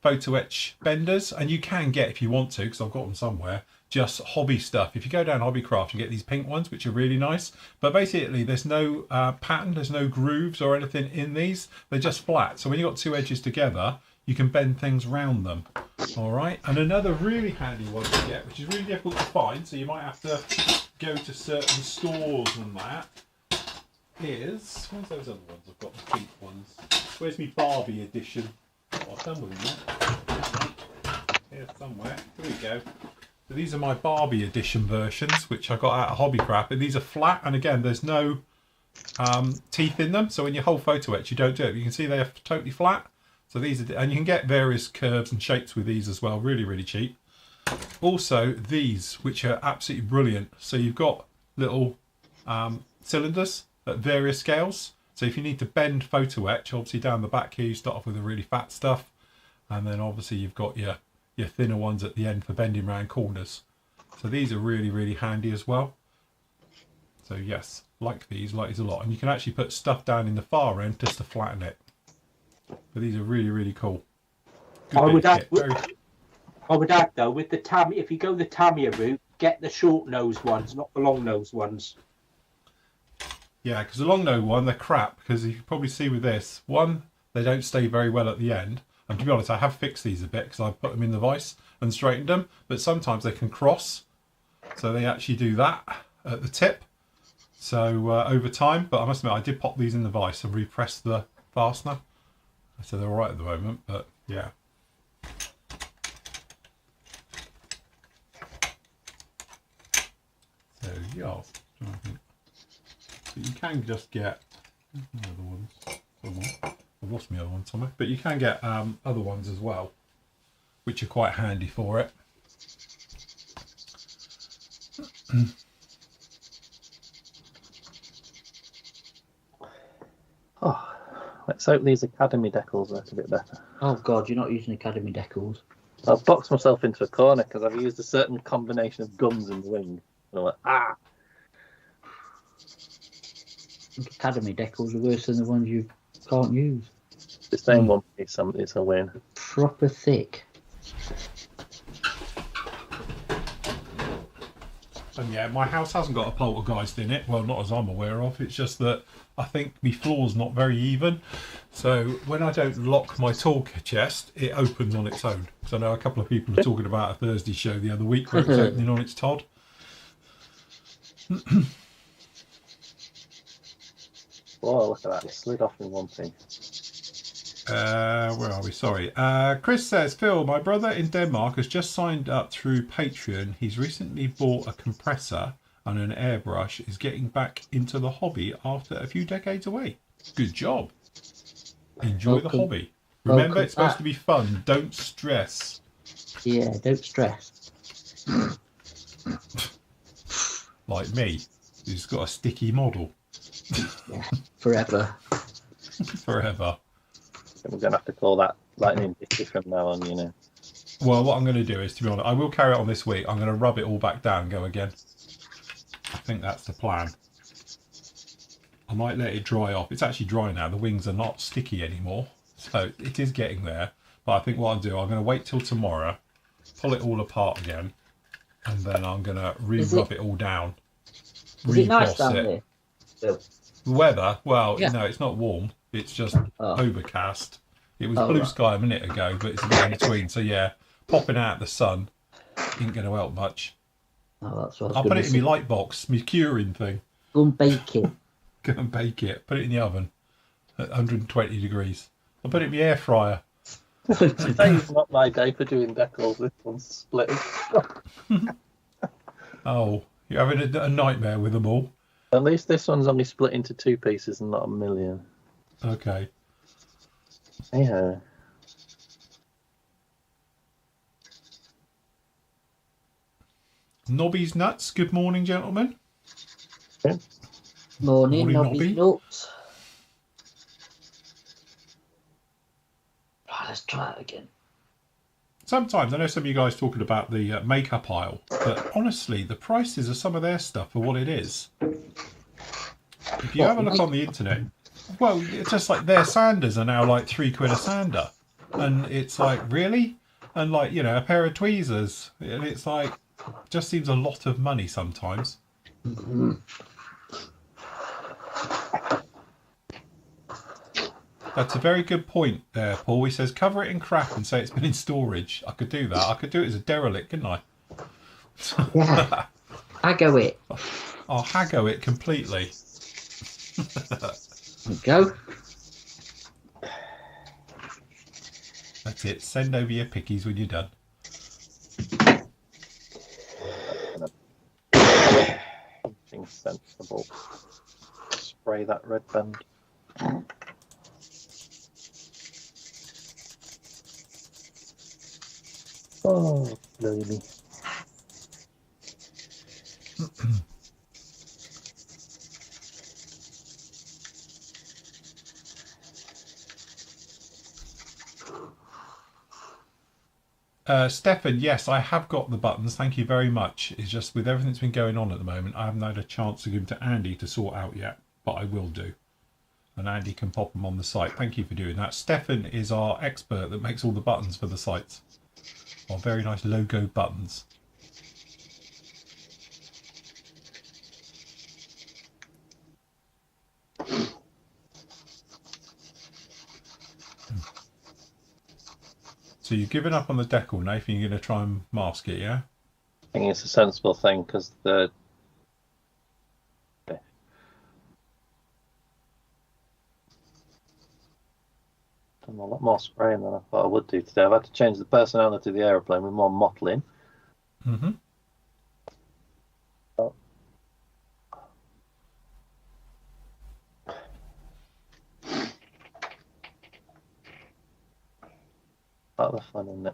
photo etch benders. And you can get, if you want to, because I've got them somewhere, just hobby stuff. If you go down Hobbycraft, you get these pink ones, which are really nice. But basically, there's no pattern, there's no grooves or anything in these. They're just flat. So when you've got two edges together, you can bend things round them. All right. And another really handy one to get, which is really difficult to find, so you might have to go to certain stores and that, is, where's those other ones? I've got the pink ones. Where's my Barbie edition? Oh, I've done with them. Here somewhere. Here we go. So these are my Barbie edition versions, which I got out of Hobbycraft. And these are flat, and again, there's no teeth in them. So when you hold photo etch, you don't do it. You can see they are totally flat. So these are, and you can get various curves and shapes with these as well. Really, really cheap. Also, these, which are absolutely brilliant. So you've got little cylinders at various scales. So if you need to bend photo etch, obviously down the back here, you start off with the really fat stuff. And then obviously you've got your thinner ones at the end for bending around corners. So these are really, really handy as well. So yes, like these a lot. And you can actually put stuff down in the far end just to flatten it. But these are really, really cool. I would add though, with the Tamiya, if you go the Tamiya route, get the short nose ones, not the long nose ones. Yeah, because the long nose one, they're crap. Because you can probably see with this, one, they don't stay very well at the end. And to be honest, I have fixed these a bit because I put them in the vise and straightened them. But sometimes they can cross. So they actually do that at the tip. So over time, but I must admit, I did pop these in the vise and repress the fastener. So they're all right at the moment, but yeah. So yeah, so you can just get other ones somewhere. I've lost my other one somewhere, but you can get other ones as well, which are quite handy for it. Oh, let's hope these Academy decals work a bit better. Oh God, you're not using Academy decals. I've boxed myself into a corner because I've used a certain combination of guns in the wing. And I'm like, ah! Academy decals are worse than the ones you can't use. The same one piece, it's a win. Proper thick. And yeah, my house hasn't got a poltergeist in it. Well, not as I'm aware of. It's just that I think my floor's not very even. So when I don't lock my tool chest, it opens on its own. So I know a couple of people are talking about a Thursday show the other week where it was opening on its Todd. Oh, look at that. It slid off in one thing. Where are we? Sorry. Chris says, Phil, my brother in Denmark has just signed up through Patreon. He's recently bought a compressor and an airbrush, is getting back into the hobby after a few decades away. Good job. Enjoy the hobby. Remember, it's supposed to be fun. Don't stress. Yeah, don't stress. Like me, who's got a sticky model. Yeah, forever. Forever. So we're going to have to call that lightning dicky from now on, you know. Well, what I'm going to do is, to be honest, I will carry it on this week. I'm going to rub it all back down and go again. I think that's the plan. I might let it dry off. It's actually dry now. The wings are not sticky anymore. So it is getting there. But I think what I'll do, I'm going to wait till tomorrow, pull it all apart again, and then I'm going to re-rub it all down. Is it nice down there? The weather, well, yeah. no, it's not warm. It's just overcast. It was blue sky a minute ago, but it's a bit in between. So yeah, popping out the sun ain't going to help much. Oh, that's what I'll put it in my light box, my curing thing. Go and bake it. Go and bake it. Put it in the oven. at 120 degrees. I'll put it in the air fryer. Today's not my day for doing decals. This one's splitting. Oh, you're having a nightmare with them all. At least this one's only split into 2 pieces and not a million. Okay. Yeah. Nobby's nuts. Good morning, gentlemen. Yeah. Morning, Morning, Nobby. Nobby. Nuts. Right, let's try it again. Sometimes I know some of you guys talking about the makeup aisle, but honestly, the prices of some of their stuff are what it is. If you have a look on the internet, well, it's just like their sanders are now like £3 a sander, and it's like, really? And like, you know, a pair of tweezers, and it's like, just seems a lot of money sometimes. Mm-hmm. That's a very good point there, Paul. He says, cover it in crap and say it's been in storage. I could do that. I could do it as a derelict, couldn't I? Yeah. I go it. I'll haggo it completely. There we go. That's it. Send over your pickies when you're done. Something sensible. Spray that red band. Oh, baby. Stefan, yes, I have got the buttons. Thank you very much. It's just with everything that's been going on at the moment, I haven't had a chance to give them to Andy to sort out yet, but I will do. And Andy can pop them on the site. Thank you for doing that. Stefan is our expert that makes all the buttons for the sites. Our very nice logo buttons. So you've given up on the decal, Nathan. You're going to try and mask it, yeah? I think it's a sensible thing because the done a lot more spraying than I thought I would do today. I've had to change the personality of the aeroplane with more mottling. Mm-hmm. Oh. Part of the fun, isn't it?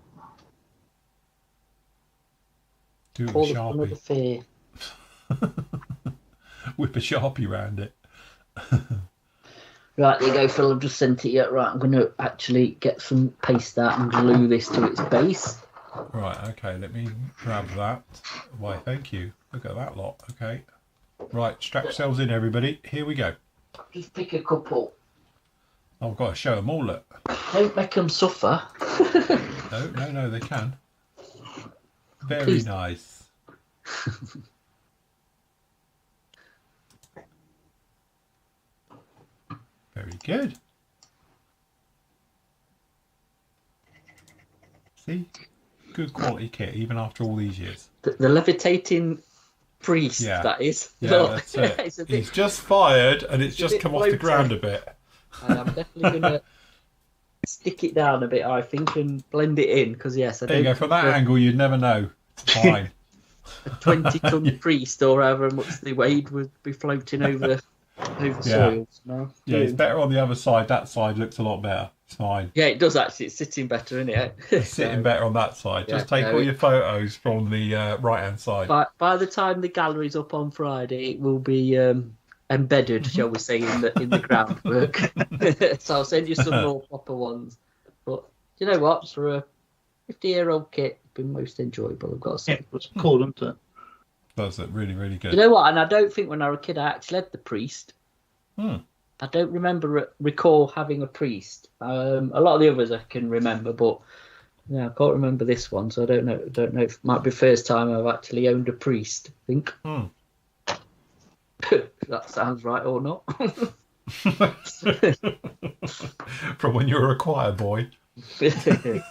Do it All with the fun of the Sharpie. fair. Whip a Sharpie round it. Right, there you go, Phil. I've just sent it yet. Right, I'm going to actually get some paste out and glue this to its base. Right, okay, let me grab that. Why, thank you. Look at that lot. Okay. Right, strap yourselves in, everybody. Here we go. Just pick a couple. I've got to show them all, look. Don't make them suffer. No, they can. Very Please. nice. Very good. See? Good quality kit, even after all these years. The levitating priest, Yeah. that is. Yeah, Look, that's it. it's a bit, He's just fired and it's a just bit come off the floaty. ground a bit. and I'm definitely going to stick it down a bit, I think, and blend it in, because, yes, I There you don't go. From that think angle, you'd never know. It's fine. a 20-ton priest or however much they weighed would be floating over soil. No? Yeah, it's better on the other side. That side looks a lot better. It's fine. Yeah, it does actually. It's sitting better, isn't it? It's sitting better on that side. Yeah, Just take no, all your photos from the right-hand side. By the time the gallery's up on Friday, it will be embedded, shall we say, in the groundwork. So I'll send you some more proper ones. But you know what? For a 50-year-old kit, it's been most enjoyable, I've got to say. Yeah, it was cool, wasn't it? That's it. Really, really good. You know what? And I don't think when I was a kid I actually had the priest. Hmm. I don't recall having a priest. A lot of the others I can remember, but yeah, I can't remember this one, so I don't know. If it might be the first time I've actually owned a priest, I think. Hmm. If that sounds right or not. From when you were a choir boy. Thankfully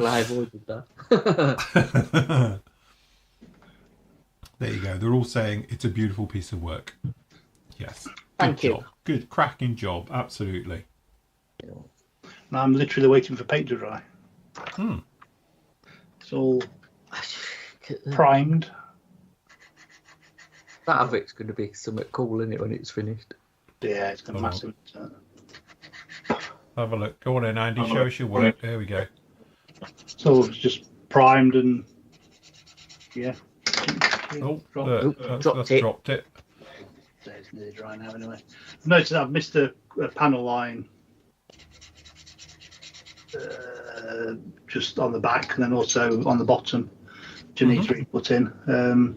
I avoided that. There you go. They're all saying it's a beautiful piece of work. Yes. Thank you. job. Good, cracking job. Absolutely. And I'm literally waiting for paint to dry. It's all primed. That Avic's going to be something cool, isn't it, when it's finished? Yeah, it's got massive. Have a look. Go on in, Andy. Show us your work. There we go. So it's just primed and yeah. Oh, Dropped. that's dropped it. It's nearly dry now anyway. I've noticed I've missed a panel line just on the back and then also on the bottom, which I need to put in.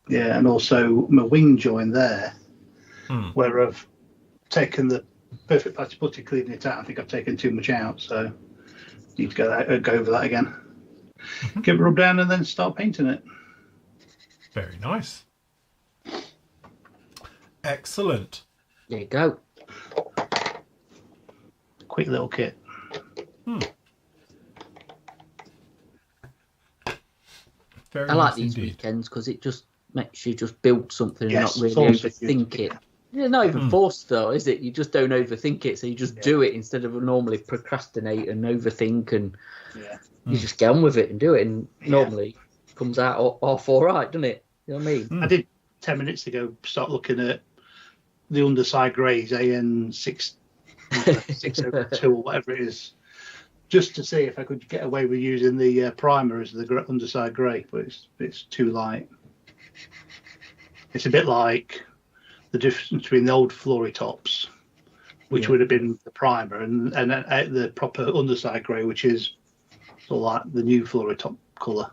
Yeah, and also my wing join there, where I've taken the perfect patch putty, cleaning it out. I think I've taken too much out, so need to go over that again. Give it a rub down and then start painting it. Very nice. Excellent. There you go. Quick little kit. Very I like nice these indeed. weekends because it just makes you just build something Yes, and not really it's also overthink it. It's not even forced though, is it? You just don't overthink it, so you just do it instead of normally procrastinate and overthink, and you just get on with it and do it, and normally it comes out half all right, doesn't it? You know what I mean? I did 10 minutes ago start looking at the underside greys, AN6 602 or whatever it is, just to see if I could get away with using the primer as the underside grey, but it's too light. It's a bit like the difference between the old Flory tops, which would have been the primer, and the proper underside grey, which is sort of like the new Flory top colour.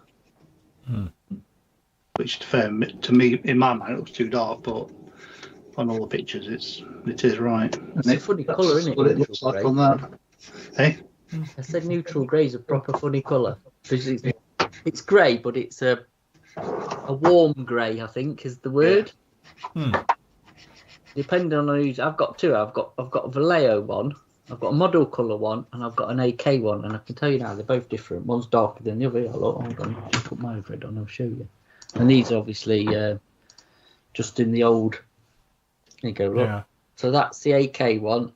Which to me, in my mind, it looks too dark, but on all the pictures, it is right. It's a funny colour, isn't it? What it looks like on that. Hey? I said neutral grey is a proper funny colour. It's grey, but it's a warm grey, I think, is the word. Depending on who's, I've got two. I've got a Vallejo one, I've got a model colour one, and I've got an AK one. And I can tell you now, they're both different. One's darker than the other. Hold on, I'll put my overhead on. I'll show you. And these are obviously just in the old. There you go. Look. Yeah. So that's the AK one,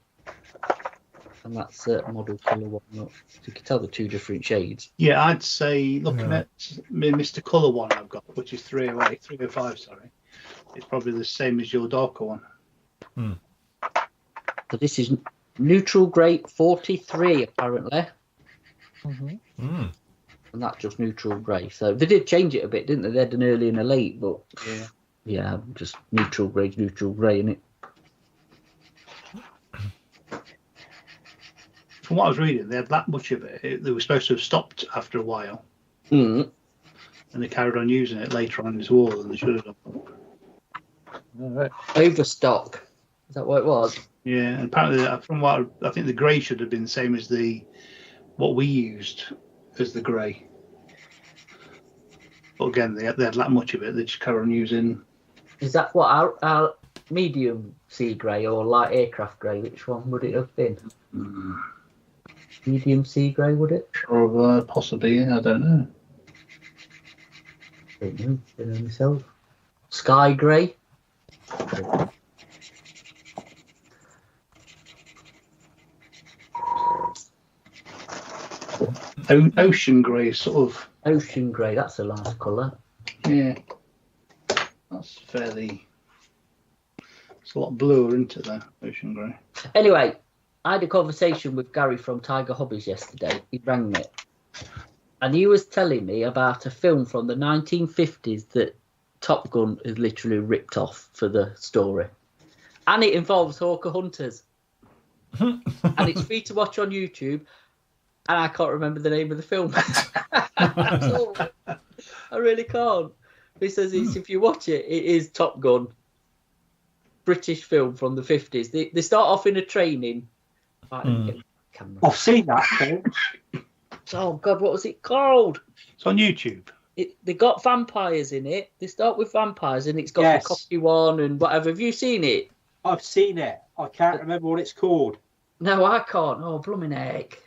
and that's a model colour one. Look. So you can tell the two different shades. Yeah, I'd say looking at Mr. Colour one I've got, which is 305, sorry. It's probably the same as your darker one. So this is neutral grey 43 apparently. And that's just neutral grey. So they did change it a bit, didn't they? They had an early and a late, but yeah, just neutral grey, innit? From what I was reading, they had that much of it. They were supposed to have stopped after a while. And they carried on using it later on as well than they should have done. All right. Overstock. Is that what it was? Yeah, and apparently, from what I think, the grey should have been the same as what we used as the grey. But again, they had that much of it. They just carry on using. Is that what our medium sea grey or light aircraft grey? Which one would it have been? Medium sea grey, would it? Or possibly, yeah, I don't know. Don't know myself. Sky grey. Ocean grey, sort of. Ocean grey, that's a nice colour. Yeah, that's fairly. It's a lot bluer, isn't it, though? Ocean grey. Anyway, I had a conversation with Gary from Tiger Hobbies yesterday. He rang me, and he was telling me about a film from the 1950s that Top Gun has literally ripped off for the story, and it involves hawker hunters, and it's free to watch on YouTube. And I can't remember the name of the film. I really can't. He says if you watch it, it is Top Gun. British film from the 50s. They start off in a training. I've seen that film. Oh, God, what was it called? It's on YouTube. They got vampires in it. They start with vampires, and it's got the cocky one and whatever. Have you seen it? I've seen it. I can't remember what it's called. No, I can't. Oh, blooming heck.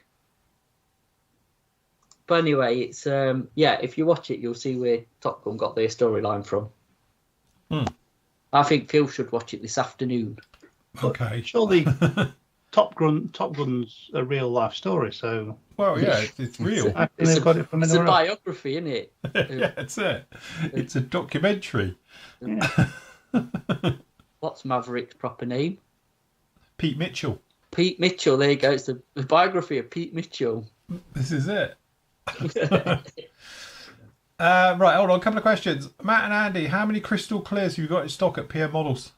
But anyway, it's if you watch it, you'll see where Top Gun got their storyline from. I I think Phil should watch it this afternoon. Okay. Surely Top Gun's a real life story, so Well, yeah, it's real. I think they've got it from It's a anywhere else. biography, isn't it? Yeah, that's it. It's a documentary. Yeah. What's Maverick's proper name? Pete Mitchell. Pete Mitchell. There you go. It's the biography of Pete Mitchell. This is it. Right, hold on. A couple of questions. Matt and Andy, how many crystal clears have you got in stock at PM Models?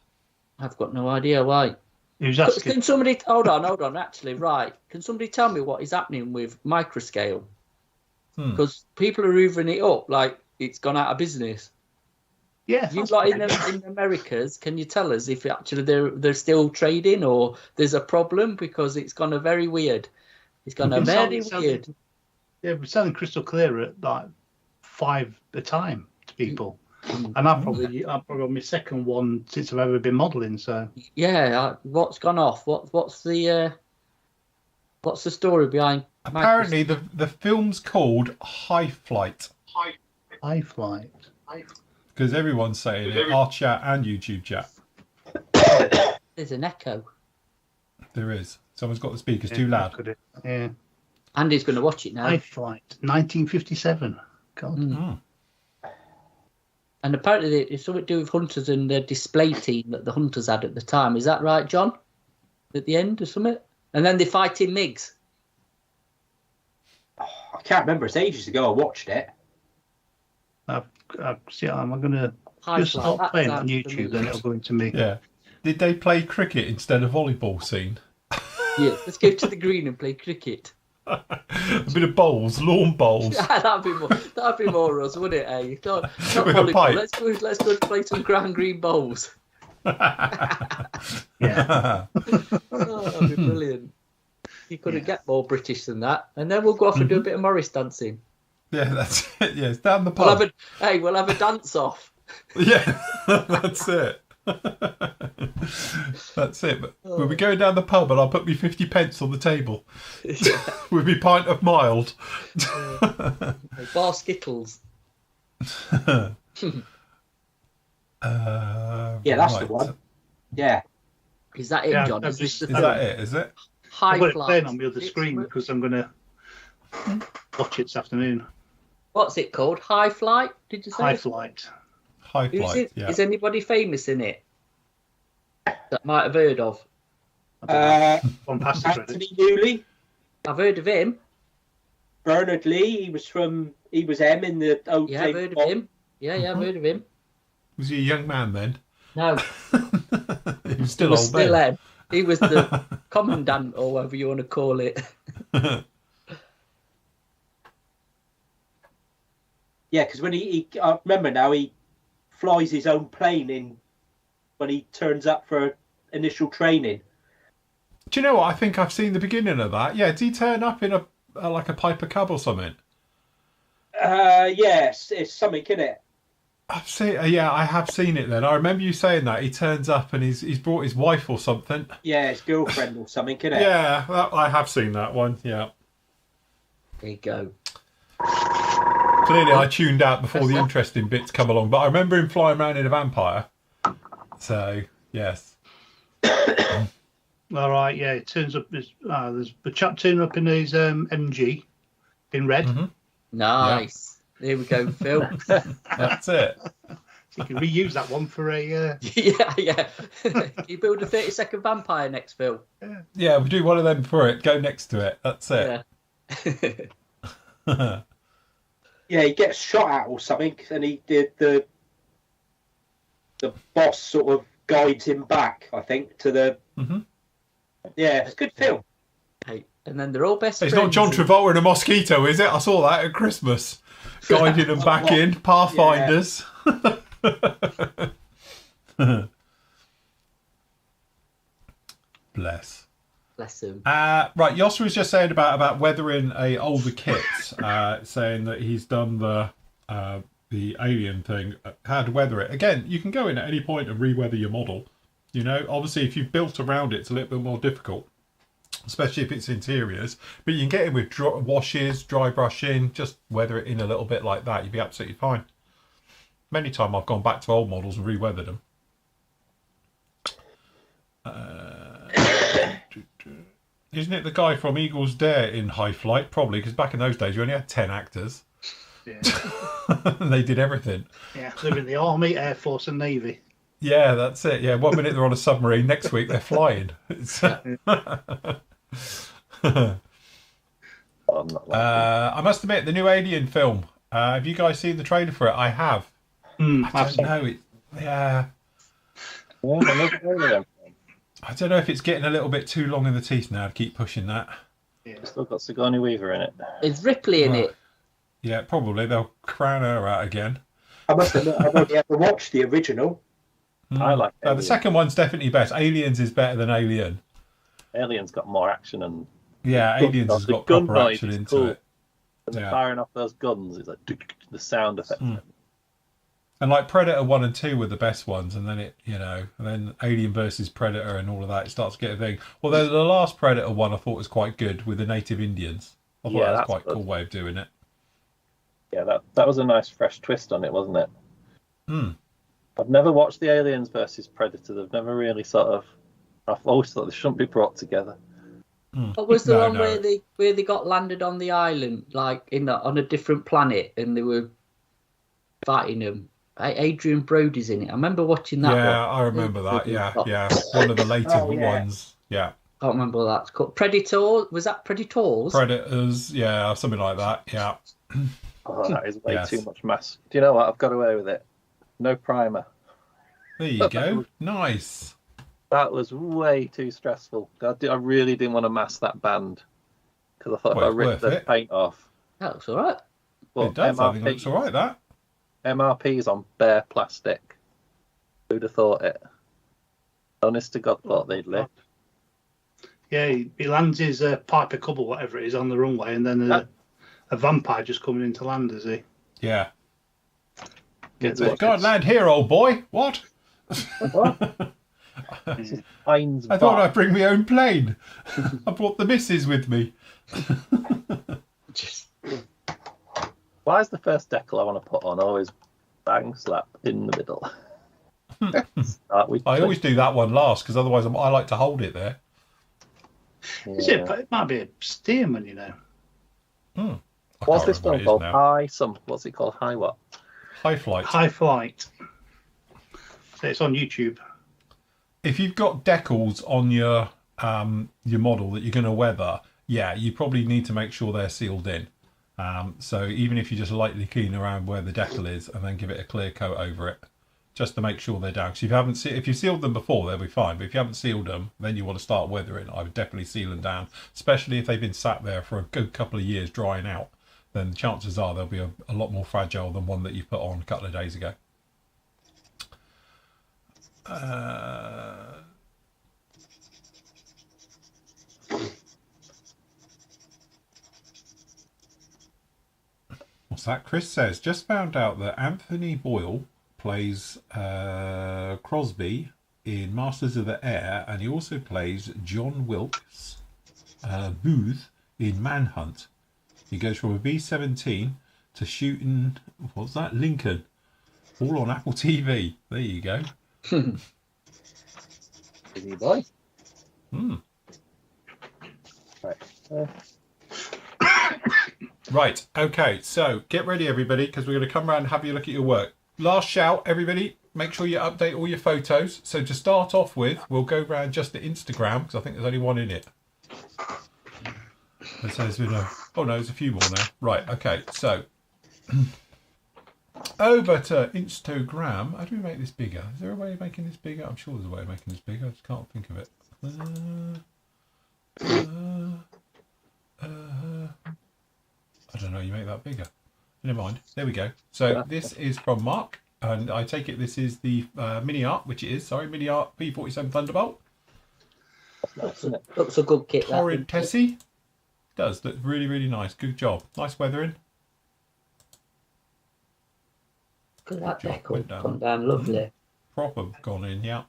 I've got no idea why. Who's asking? Can somebody hold on? Actually, right? Can somebody tell me what is happening with microscale? Because people are hoovering it up like it's gone out of business. Yeah. You lot in the Americas, can you tell us if actually they're still trading or there's a problem because it's gone a very weird. It's gone a very weird. Yeah, we're selling crystal clear at like 5 a time to people, and I'm probably on my second one since I've ever been modelling. So yeah, what's gone off? What's the story behind? Apparently, the film's called High Flight. High Flight. Because everyone's saying it, our chat and YouTube chat. There's an echo. There is. Someone's got the speakers too loud. Yeah. Andy's going to watch it now. High Flight, 1957. God. And apparently it's something to do with hunters and the display team that the hunters had at the time. Is that right, John? At the end or something? And then they fight in MiGs. Oh, I can't remember. It's ages ago I watched it. I'm going to just Flight, stop playing on sounds YouTube, familiar. then it'll go into me. Yeah. Did they play cricket instead of volleyball scene? Yeah, let's go to the green and play cricket. A bit of bowls, lawn bowls. that'd be more us, wouldn't it? Eh? Not With a volleyball. pipe. Let's go play some ground green bowls. Yeah. Oh, that'd be brilliant. You couldn't get more British than that. And then we'll go off and do a bit of Morris dancing. Yeah, that's it. Yeah, it's down the We'll pub. have a dance off. Yeah, that's it. That's it. But we'll be going down the pub and I'll put me 50 pence on the table. With me pint of mild. Bar Skittles. Yeah, that's the one. Yeah. Is that it, Yeah, John? I've Is this just- the Is that it, is it? High I've got it Flight? playing on the other screen because I'm going to watch it this afternoon. What's it called? High Flight? Did you say? High Flight. High Who's flight, it? yeah. Is anybody famous in it that might have heard of? One past the credits. Anthony Newley, I've heard of him. Bernard Lee. He was M in the old. Yeah, I've heard of him. Yeah, I've heard of him. Was he a young man then? No, He was he still was old still then. him. He was the commandant, or whatever you want to call it. Yeah, because when I remember now, he flies his own plane in when he turns up for initial training. Do you know what? I think I've seen the beginning of that. Yeah, did he turn up in a like a Piper Cub or something? Yes, it's something, isn't it? I've seen. Yeah, I have seen it. Then I remember you saying that he turns up and he's brought his wife or something. Yeah, his girlfriend or something, isn't it? Yeah, I have seen that one. Yeah. There you go. Clearly, I tuned out before the interesting bits come along, but I remember him flying around in a vampire. So yes. All right, yeah, it turns up. There's the chap turning up in his MG in red. Mm-hmm. Nice. There we go, Phil. That's it. So you can reuse that one for a. yeah. Can you build a 30-second vampire next, Phil? Yeah, we do one of them for it. Go next to it. That's it. Yeah. Yeah, he gets shot at or something, and the boss sort of guides him back, I think, to the. Mm-hmm. Yeah, it's a good film. Hey, and then they're all best It's friends. not John Travolta and a mosquito, is it? I saw that at Christmas. Guiding them back in, Pathfinders. Bless. Bless him. Right, Yossa was just saying about weathering a older kit, saying that he's done the alien thing, how to weather it. Again, you can go in at any point and re-weather your model. You know, obviously if you've built around it, it's a little bit more difficult, especially if it's interiors. But you can get in with washes, dry brushing, just weather it in a little bit like that. You'd be absolutely fine. Many times I've gone back to old models and re-weathered them. Isn't it the guy from Eagles Dare in High Flight? Probably, because back in those days you only had 10 actors. Yeah. And they did everything. Yeah, they're in the Army, Air Force, and Navy. Yeah, that's it. Yeah, one minute they're on a submarine, next week they're flying. It's... I must admit, the new Alien film. Have you guys seen the trailer for it? I have. I don't know. Yeah. I don't know if it's getting a little bit too long in the teeth now to keep pushing that. Yeah. Still got Sigourney Weaver in it. Is Ripley in it? Yeah, probably. They'll crown her out again. I must admit, I've only ever watched the original. I like the second one's definitely best. Aliens is better than Alien. Alien's got more action and... Yeah, Aliens has got proper action into it. And they're firing off those guns, it's like the sound effect. And like Predator 1 and 2 were the best ones, and then and then Alien versus Predator and all of that, it starts to get a thing. Although the last Predator one I thought was quite good with the native Indians. I thought that was quite a cool way of doing it. Yeah, that was a nice fresh twist on it, wasn't it? Hmm. I've never watched the Aliens versus Predator. They've never really I've always thought they shouldn't be brought together. What was the one where they got landed on the island, like on a different planet, and they were fighting them? Adrian Brody's in it. I remember watching that one. Yeah, I remember that. Yeah. One of the later ones. Yeah. I can't remember what that's called. Predator? Was that Predators? Predators, yeah, something like that. Yeah. Oh, that is way too much mass. Do you know what? I've got away with it. No primer. There you go. Nice. That was way too stressful. I really didn't want to mask that band because I thought if I ripped the paint off. That looks all right. Well, it does. I think it looks all right, that. MRP's on bare plastic. Who'd have thought it? Honest to God, thought they'd live. Yeah, he lands his Piper Cub or whatever it is on the runway, and then a vampire just coming into land, is he? Yeah. God, land here, old boy. What? I thought I'd bring my own plane. I brought the missus with me. Why is the first decal I want to put on always bang slap in the middle? I always do that one last because otherwise I like to hold it there. Yeah. It might be a steerman, you know. What's this one called? What's it called? High what? High Flight. High Flight. So it's on YouTube. If you've got decals on your model that you're going to weather, you probably need to make sure they're sealed in. So even if you just lightly clean around where the decal is and then give it a clear coat over it, just to make sure they're down. Because if you've sealed them before, they'll be fine. But if you haven't sealed them, then you want to start weathering. I would definitely seal them down, especially if they've been sat there for a good couple of years drying out. Then chances are they'll be a lot more fragile than one that you put on a couple of days ago. What's that? Chris says, just found out that Anthony Boyle plays Crosby in Masters of the Air, and he also plays John Wilkes Booth in Manhunt. He goes from a B-17 to shooting, what's that, Lincoln, all on Apple TV. There you go. Busy boy. Right, okay, so get ready everybody, because we're going to come around and have you look at your work. Last shout, everybody, make sure you update all your photos. So to start off with, we'll go round just the Instagram, because I think there's only one in it. There's been there's a few more now. Right, okay, so over to Instagram. How do we make this bigger? Is there a way of making this bigger? I'm sure there's a way of making this bigger. I just can't think of it. I don't know, you make that bigger. Never mind. There we go. So this is from Mark, and I take it this is the Mini Art, which it is. Sorry, Mini Art P47 Thunderbolt. Looks a good kit. Torrid Tessie. Does look really, really nice. Good job. Nice weathering. Look at that decal. Come down lovely. Proper gone in, yeah.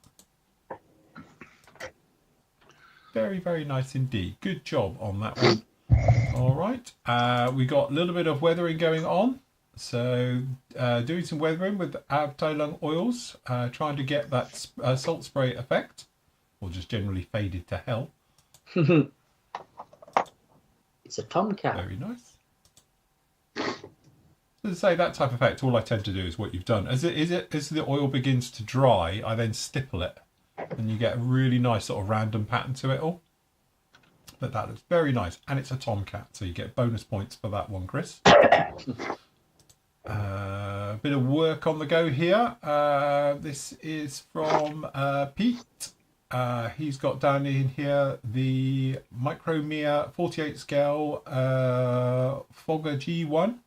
Very, very nice indeed. Good job on that one. All right. We got a little bit of weathering going on. So doing some weathering with Abteilung oils, trying to get that salt spray effect, or just generally faded to hell. It's a tomcat. Very nice. So to say that type of effect, all I tend to do is what you've done. As the oil begins to dry, I then stipple it, and you get a really nice sort of random pattern to it all. But that looks very nice, and it's a tomcat, so you get bonus points for that one, Chris. A bit of work on the go here. This is from Pete. He's got down in here the Micromere 48 scale Fogger G1,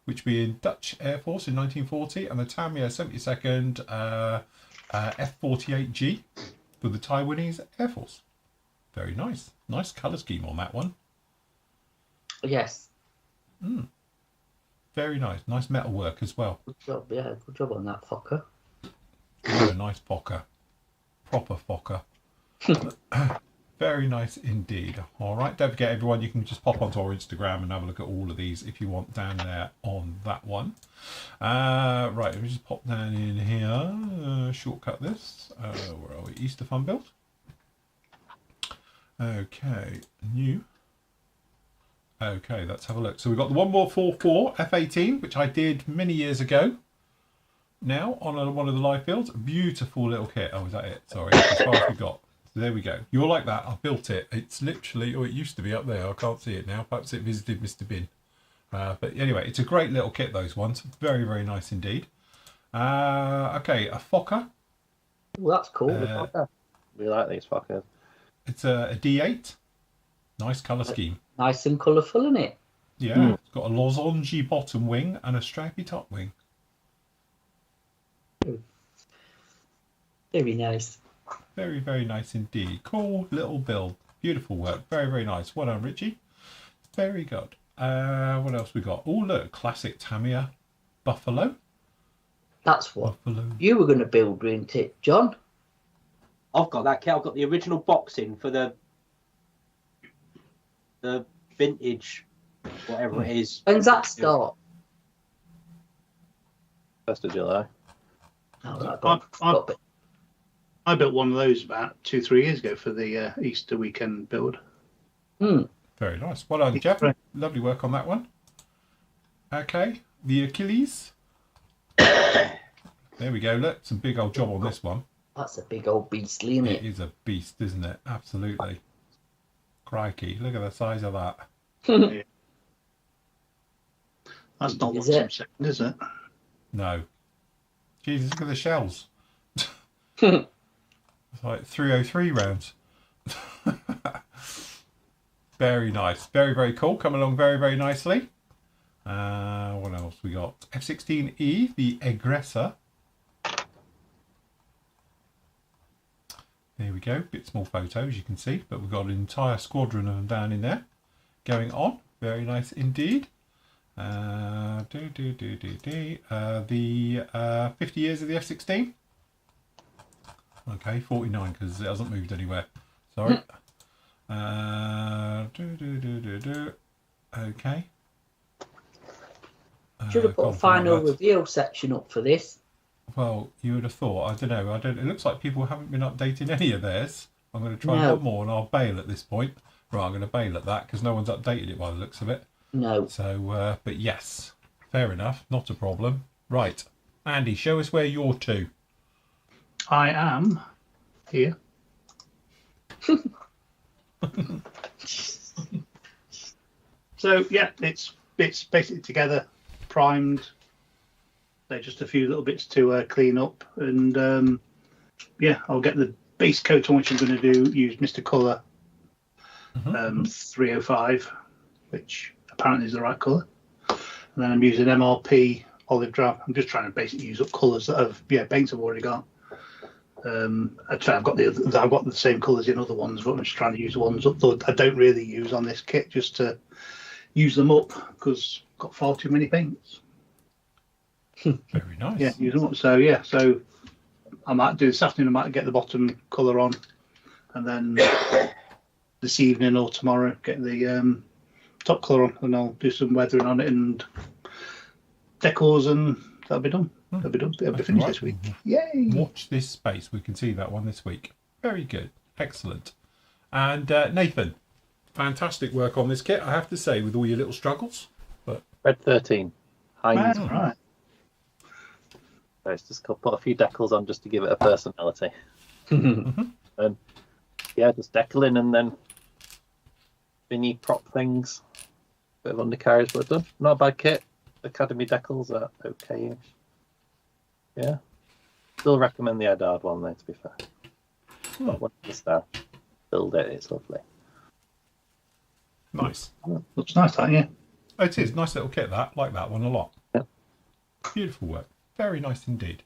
which being Dutch Air Force in 1940, and the Tamiya 72nd F48G for the Taiwanese Air Force. Very nice. Nice colour scheme on that one. Yes. Very nice. Nice metal work as well. Good job. Yeah, good job on that fucker. Oh, a nice Fokker. Proper Fokker. Very nice indeed. All right, don't forget everyone, you can just pop onto our Instagram and have a look at all of these if you want down there on that one. Right, let me just pop down in here, shortcut this. Where are we? Easter Fun Build. Okay, new. Okay, let's have a look. So we've got the 1444 F18, which I did many years ago. Now on one of the live builds, beautiful little kit. Oh, is that it? Sorry, as far as we got. So there we go. You're like that. I built it. It's literally, or it used to be up there. I can't see it now. Perhaps it visited Mr. Bin. But anyway, it's a great little kit. Those ones, very very nice indeed. Okay, a Fokker. Well, that's cool. We like these fuckers. It's a D8. Nice colour scheme. Nice and colourful, isn't it? Yeah, it's got a losange bottom wing and a stripy top wing. Very nice. Very, very nice indeed. Cool little build. Beautiful work. Very, very nice. Well done, Richie. Very good. What else we got? Oh, look. Classic Tamiya Buffalo. That's what Buffalo. you were going to build, weren't it, John? I've got that kit. I've got the original boxing for the vintage, whatever it is. When's that start? 1st of July. Oh, I built one of those about 2-3 years ago for the Easter weekend build. Very nice. Well done, Jeff. Lovely work on that one. Okay, the Achilles. There we go. Look, some big old job on this one. That's a big old beastly, isn't it? It is a beast, isn't it? Absolutely. Crikey, look at the size of that. Yeah. That's not Is what's it? in second, is it? No. Jesus, look at the shells. It's like 303 rounds. Very nice. Very, very cool. Come along very, very nicely. What else we got? F-16E, the Aggressor. There we go. Bit small photo, as you can see, but we've got an entire squadron of them down in there going on. Very nice indeed. The 50 years of the F-16. Okay, 49 because it hasn't moved anywhere. Sorry. Okay. Should have put a final reveal section up for this. Well, you would have thought. I don't know. It looks like people haven't been updating any of theirs. I'm going to try one more and I'll bail at this point. Right, I'm going to bail at that because no one's updated it by the looks of it. No. So, but yes, fair enough. Not a problem. Right. Andy, show us where you're to. I am here. So yeah, it's basically together, primed. There's just a few little bits to clean up, and yeah, I'll get the base coat on which I'm going to use Mr. Colour 305, which apparently is the right colour. And then I'm using MRP olive drab. I'm just trying to basically use up colours that have paints I've already got. Actually, I've got the same colours in other ones, but I'm just trying to use the ones that I don't really use on this kit just to use them up because I've got far too many paints. Very nice. Yeah, use them up. So yeah, so I might do this afternoon. I might get the bottom colour on, and then this evening or tomorrow get the top colour on, and I'll do some weathering on it and decals, and that'll be done. That'll be done. It'll be finished this week. Yay! Watch this space. We can see that one this week. Very good. Excellent. And Nathan, fantastic work on this kit, I have to say, with all your little struggles. But Red 13. Heinz. Right, right. So it's just put a few decals on just to give it a personality. And yeah, just decaling and then mini prop things. Bit of undercarriage, but done. Not a bad kit. Academy decals are okay-ish. Yeah. Still recommend the Edard one though, to be fair. But when you start build it, it's lovely. nice. Looks nice, that, yeah. Oh, it is. Nice little kit, that. Like that one a lot. Yeah. Beautiful work. Very nice indeed.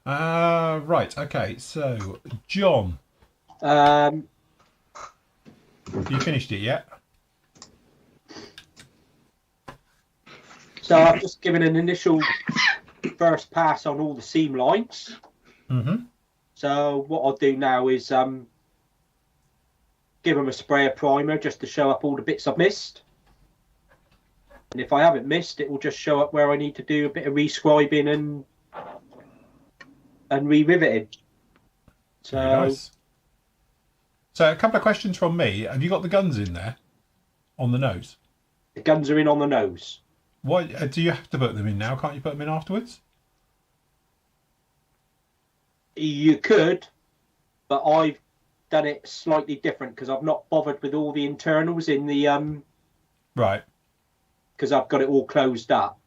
Right, okay. So, John, Um, you finished it yet? so I've just given an initial first pass on all the seam lines. Mm-hmm. So what I'll do now is give them a sprayer primer just to show up all the bits I've missed. And if I haven't missed, it will just show up where I need to do a bit of rescribing and re-riveting. So Very nice. So, a couple of questions from me. Have you got the guns in there on the nose? the guns are in on the nose. Why do you have to put them in now? Can't you put them in afterwards? You could, but I've done it slightly different because I've not bothered with all the internals in the Right. because I've got it all closed up.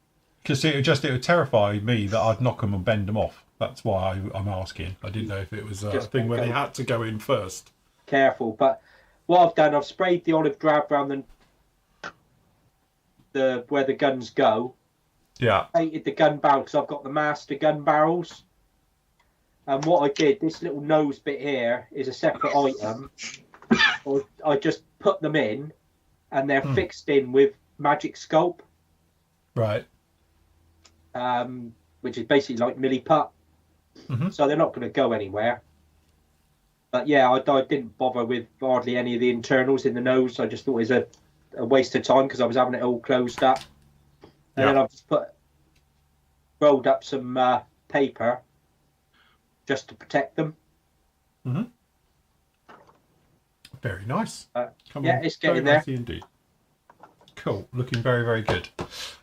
Because it would terrify me that I'd knock them and bend them off. That's why I'm asking. I didn't know if it was a Just thing where they okay. had to go in first. Careful, but what I've done, I've sprayed the olive drab around the where the guns go. Yeah. Painted the gun barrel because I've got the master gun barrels. And what I did, this little nose bit here is a separate item. I just put them in, and they're fixed in with Magic Sculpt, Right. which is basically like milliput. So they're not going to go anywhere. But yeah, I didn't bother with hardly any of the internals in the nose. I just thought it was a waste of time because I was having it all closed up. And then I've just rolled up some paper just to protect them. Very nice. Yeah, it's getting very there. nicely indeed. Cool. Looking very, very good.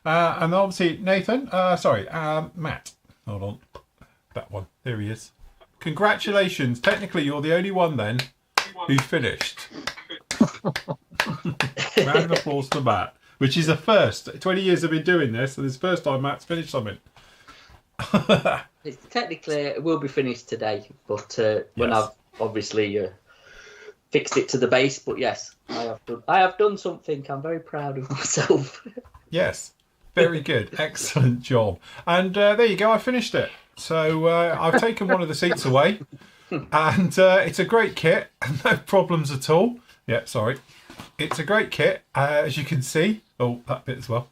And obviously, Nathan, Matt. Hold on. That one. There he is. Congratulations. Technically, you're the only one then who finished. Round of applause for Matt, which is a first. 20 years I've been doing this, and it's the first time Matt's finished something. It's technically, it will be finished today, but when Yes. I've obviously fixed it to the base. But yes, I have done something. I'm very proud of myself. Yes. Very good. Excellent job. And there you go. I finished it. So I've taken one of the seats away, and it's a great kit. No problems at all. Yeah, sorry. It's a great kit, as you can see. Oh, that bit as well.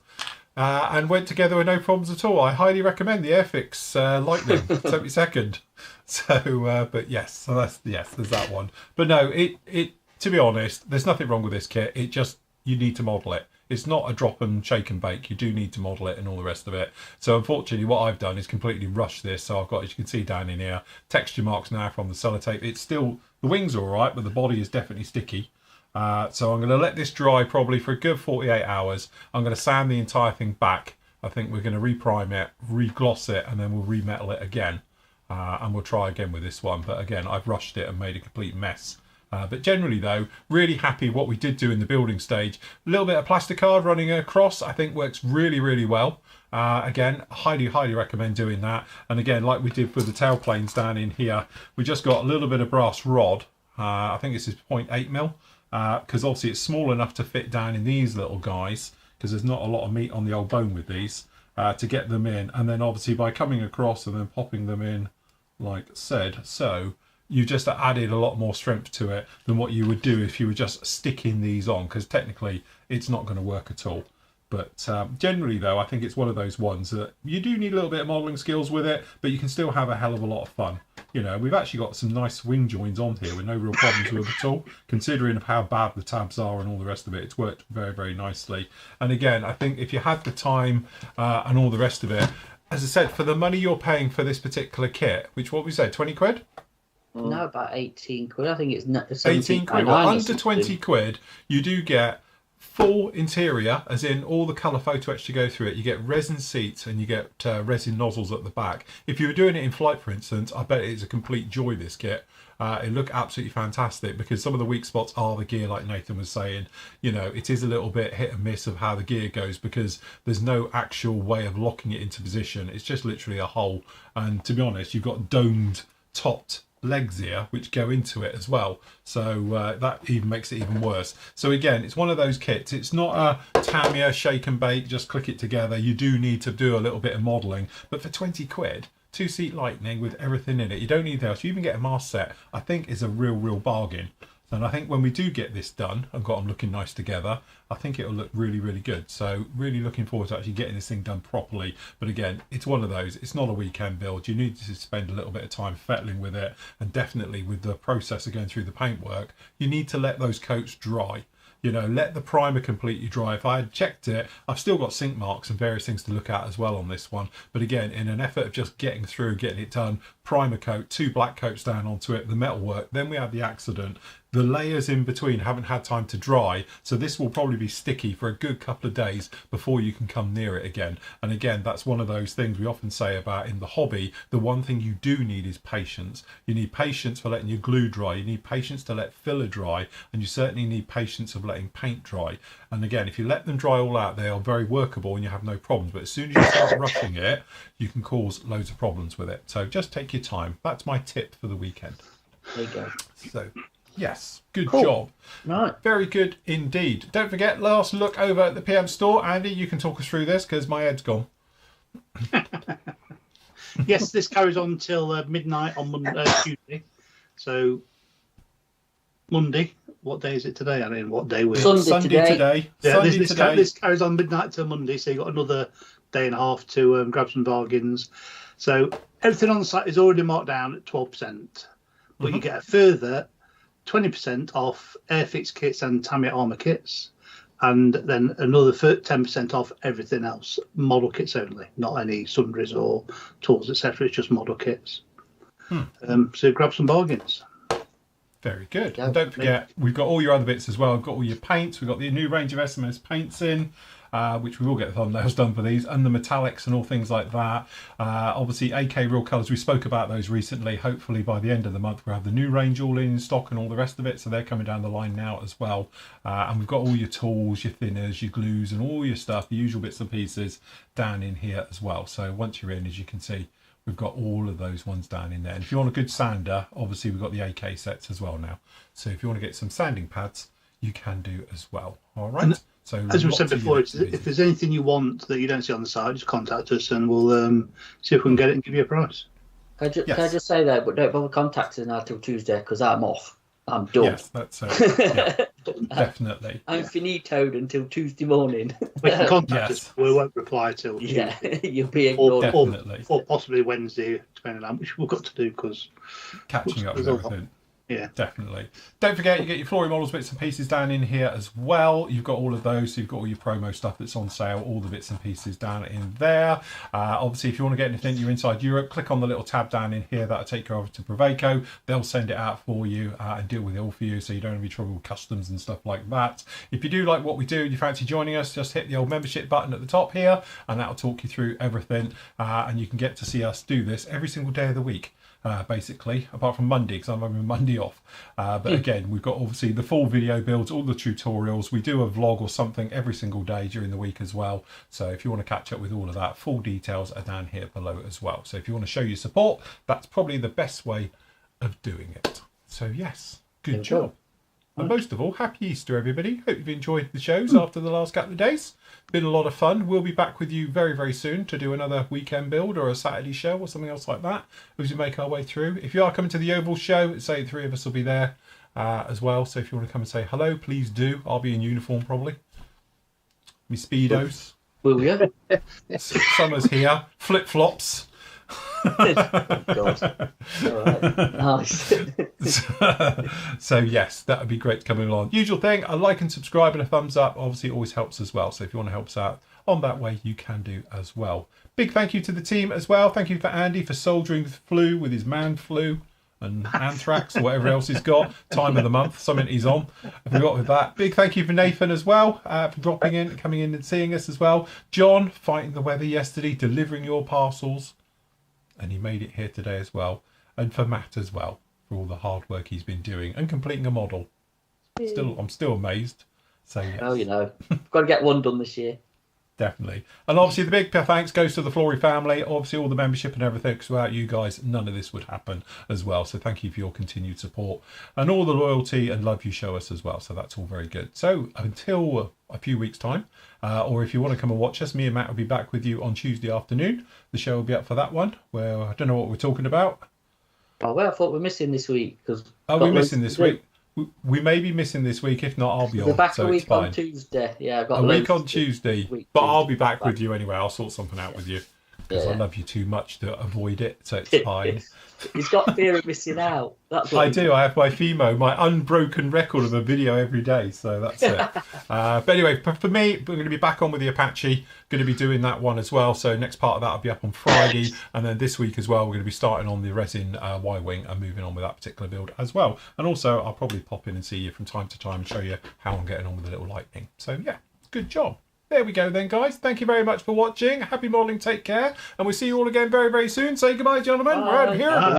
And went together with no problems at all. I highly recommend the Airfix Lightning 72nd. So, but yes, so there's that one. But no, it to be honest, there's nothing wrong with this kit. It just, you need to model it. It's not a drop and shake and bake. You do need to model it and all the rest of it. So unfortunately, what I've done is completely rushed this. So I've got, as you can see down in here, texture marks now from the sellotape. It's still, the wings are all right, but the body is definitely sticky. So I'm going to let this dry probably for a good 48 hours. I'm going to sand the entire thing back. I think we're going to reprime it, re-gloss it, and then we'll remetal it again. And we'll try again with this one. But again, I've rushed it and made a complete mess. But generally, though, really happy what we did do in the building stage. A little bit of plasticard running across, I think works really, really well. Again, highly, highly recommend doing that. And again, like we did with the tail planes down in here, we just got a little bit of brass rod. I think this is 0.8 mil. Because obviously it's small enough to fit down in these little guys, because there's not a lot of meat on the old bone with these, to get them in. And then obviously by coming across and then popping them in like said, so you just added a lot more strength to it than what you would do if you were just sticking these on, because technically it's not going to work at all. But generally, though, I think it's one of those ones that you do need a little bit of modelling skills with it, but you can still have a hell of a lot of fun. You know, we've actually got some nice wing joins on here with no real problems with it at all, considering of how bad the tabs are and all the rest of it. It's worked very, very nicely. And again, I think if you had the time and all the rest of it, as I said, for the money you're paying for this particular kit, which what we said, 20 quid? No, about 18 quid. I think it's 18 quid. Well, under 20 quid, you do get full interior, as in all the colour photo etch to go through it. You get resin seats and you get resin nozzles at the back. If you were doing it in flight, for instance, I bet it's a complete joy, this kit. It looked absolutely fantastic, because some of the weak spots are the gear, like Nathan was saying. You know, it is a little bit hit and miss of how the gear goes, because there's no actual way of locking it into position. It's just literally a hole. And to be honest, you've got domed topped legs here which go into it as well, so that even makes it even worse. So again, it's one of those kits. It's not a Tamiya shake and bake, just click it together. You do need to do a little bit of modelling, but for 20 quid, 2-seat Lightning with everything in it, you don't need anything else. You even get a mast set, I think is a real bargain. And I think when we do get this done and got them looking nice together, I think it'll look really good. So really looking forward to actually getting this thing done properly. But again, it's one of those, it's not a weekend build. You need to spend a little bit of time fettling with it, and definitely with the process of going through the paintwork, you need to let those coats dry. You know, let the primer completely dry. If I had checked it, I've still got sink marks and various things to look at as well on this one. But again, in an effort of just getting it done, primer coat, 2 black coats down onto it, the metal work, then we had the accident. The layers in between haven't had time to dry, so this will probably be sticky for a good couple of days before you can come near it again. And again, that's one of those things we often say about in the hobby. The one thing you do need is patience. You need patience for letting your glue dry, you need patience to let filler dry, and you certainly need patience of letting paint dry. And again, if you let them dry all out, they are very workable and you have no problems. But as soon as you start rushing it, you can cause loads of problems with it. So just take your time. That's my tip for the weekend. There you go. So yes, good job. Right. Very good indeed. Don't forget, last look over at the PM store. Andy, you can talk us through this because my head's gone. Yes, this carries on till midnight on Tuesday. So Monday. What day is it today? I mean, what day we're Sunday today. Yeah, Sunday today. This carries on midnight till Monday, so you've got another day and a half to grab some bargains. So everything on the site is already marked down at 12%, but you get a further 20% off Airfix kits and Tamiya armour kits, and then another 10% off everything else, model kits only, not any sundries or tools, etc. It's just model kits. So grab some bargains. Very good. And don't forget, we've got all your other bits as well. We've got all your paints. We've got the new range of SMS paints in, which we will get the thumbnails done for these, and the metallics and all things like that. Obviously, AK Real Colours, we spoke about those recently. Hopefully by the end of the month, we'll have the new range all in stock and all the rest of it. So they're coming down the line now as well. And we've got all your tools, your thinners, your glues, and all your stuff, the usual bits and pieces down in here as well. So once you're in, as you can see, we've got all of those ones down in there. And if you want a good sander, obviously we've got the AK sets as well now. So if you want to get some sanding pads, you can do as well. All right. And so as we said before, if there's anything you want that you don't see on the site, just contact us and we'll see if we can get it and give you a price. Can I just say that, but don't bother contacting us now till Tuesday because I'm off. I'm done. Yes, that's definitely. I'm finitoed until Tuesday morning. We can contact us. We won't reply till Tuesday. You'll be ignored. Or possibly Wednesday, depending on which we've got to do because catching up with everything. Yeah, definitely. Don't forget, you get your flooring models, bits and pieces down in here as well. You've got all of those. So you've got all your promo stuff that's on sale, all the bits and pieces down in there. Obviously, if you want to get anything, you're inside Europe, click on the little tab down in here. That'll take you over to Proveco. They'll send it out for you and deal with it all for you, so you don't have any trouble with customs and stuff like that. If you do like what we do and you fancy joining us, just hit the old membership button at the top here, and that'll talk you through everything. And you can get to see us do this every single day of the week. Basically, apart from Monday, because I'm having Monday off. But again, we've got obviously the full video builds, all the tutorials. We do a vlog or something every single day during the week as well. So if you want to catch up with all of that, full details are down here below as well. So if you want to show your support, that's probably the best way of doing it. So yes, good job. And most of all, happy Easter, everybody. Hope you've enjoyed the shows after the last couple of days. Been a lot of fun. We'll be back with you very, very soon to do another weekend build or a Saturday show or something else like that as we make our way through. If you are coming to the Oval show, say 3 of us will be there as well. So if you want to come and say hello, please do. I'll be in uniform probably. Me Speedos. Will you? Summer's here. Flip-flops. God. All right. Nice. So yes, that would be great coming along. Usual thing, a like and subscribe and a thumbs up obviously always helps as well. So if you want to help us out on that way, you can do as well. Big thank you to the team as well. Thank you for Andy for soldiering the flu with his man flu. and Anthrax or whatever else he's got. Time of the month, something he's on. I forgot with that. Big thank you for Nathan as well, for dropping in, coming in and seeing us as well. John, fighting the weather yesterday, delivering your parcels. And he made it here today as well. And for Matt as well, for all the hard work he's been doing and completing a model. I'm still amazed. So yes. Oh, got to get one done this year. Definitely. And obviously the big thanks goes to the Flory family, obviously all the membership and everything, because without you guys none of this would happen as well. So thank you for your continued support and all the loyalty and love you show us as well. So that's all very good. So until a few weeks time, or if you want to come and watch us, me and Matt will be back with you on Tuesday afternoon. The show will be up for that one, where I don't know what we're talking about. Oh, well, I thought we're missing this week. We're missing this week. We may be missing this week. If not, I'll be on. We're back so a week it's fine. on Tuesday. Yeah, I've got a week on Tuesday. But I'll be back with you anyway. I'll sort something out with you because I love you too much to avoid it. So it's fine. He's got fear of missing out. That's what I do. I have my FIMO, my unbroken record of a video every day. So that's it. But anyway, for me, we're going to be back on with the Apache. Going to be doing that one as well. So next part of that will be up on Friday. And then this week as well, we're going to be starting on the Resin Y-Wing and moving on with that particular build as well. And also, I'll probably pop in and see you from time to time and show you how I'm getting on with the little Lightning. So yeah, good job. There we go then, guys. Thank you very much for watching. Happy modelling. Take care. And we'll see you all again very, very soon. Say goodbye, gentlemen. Bye. We're out of here.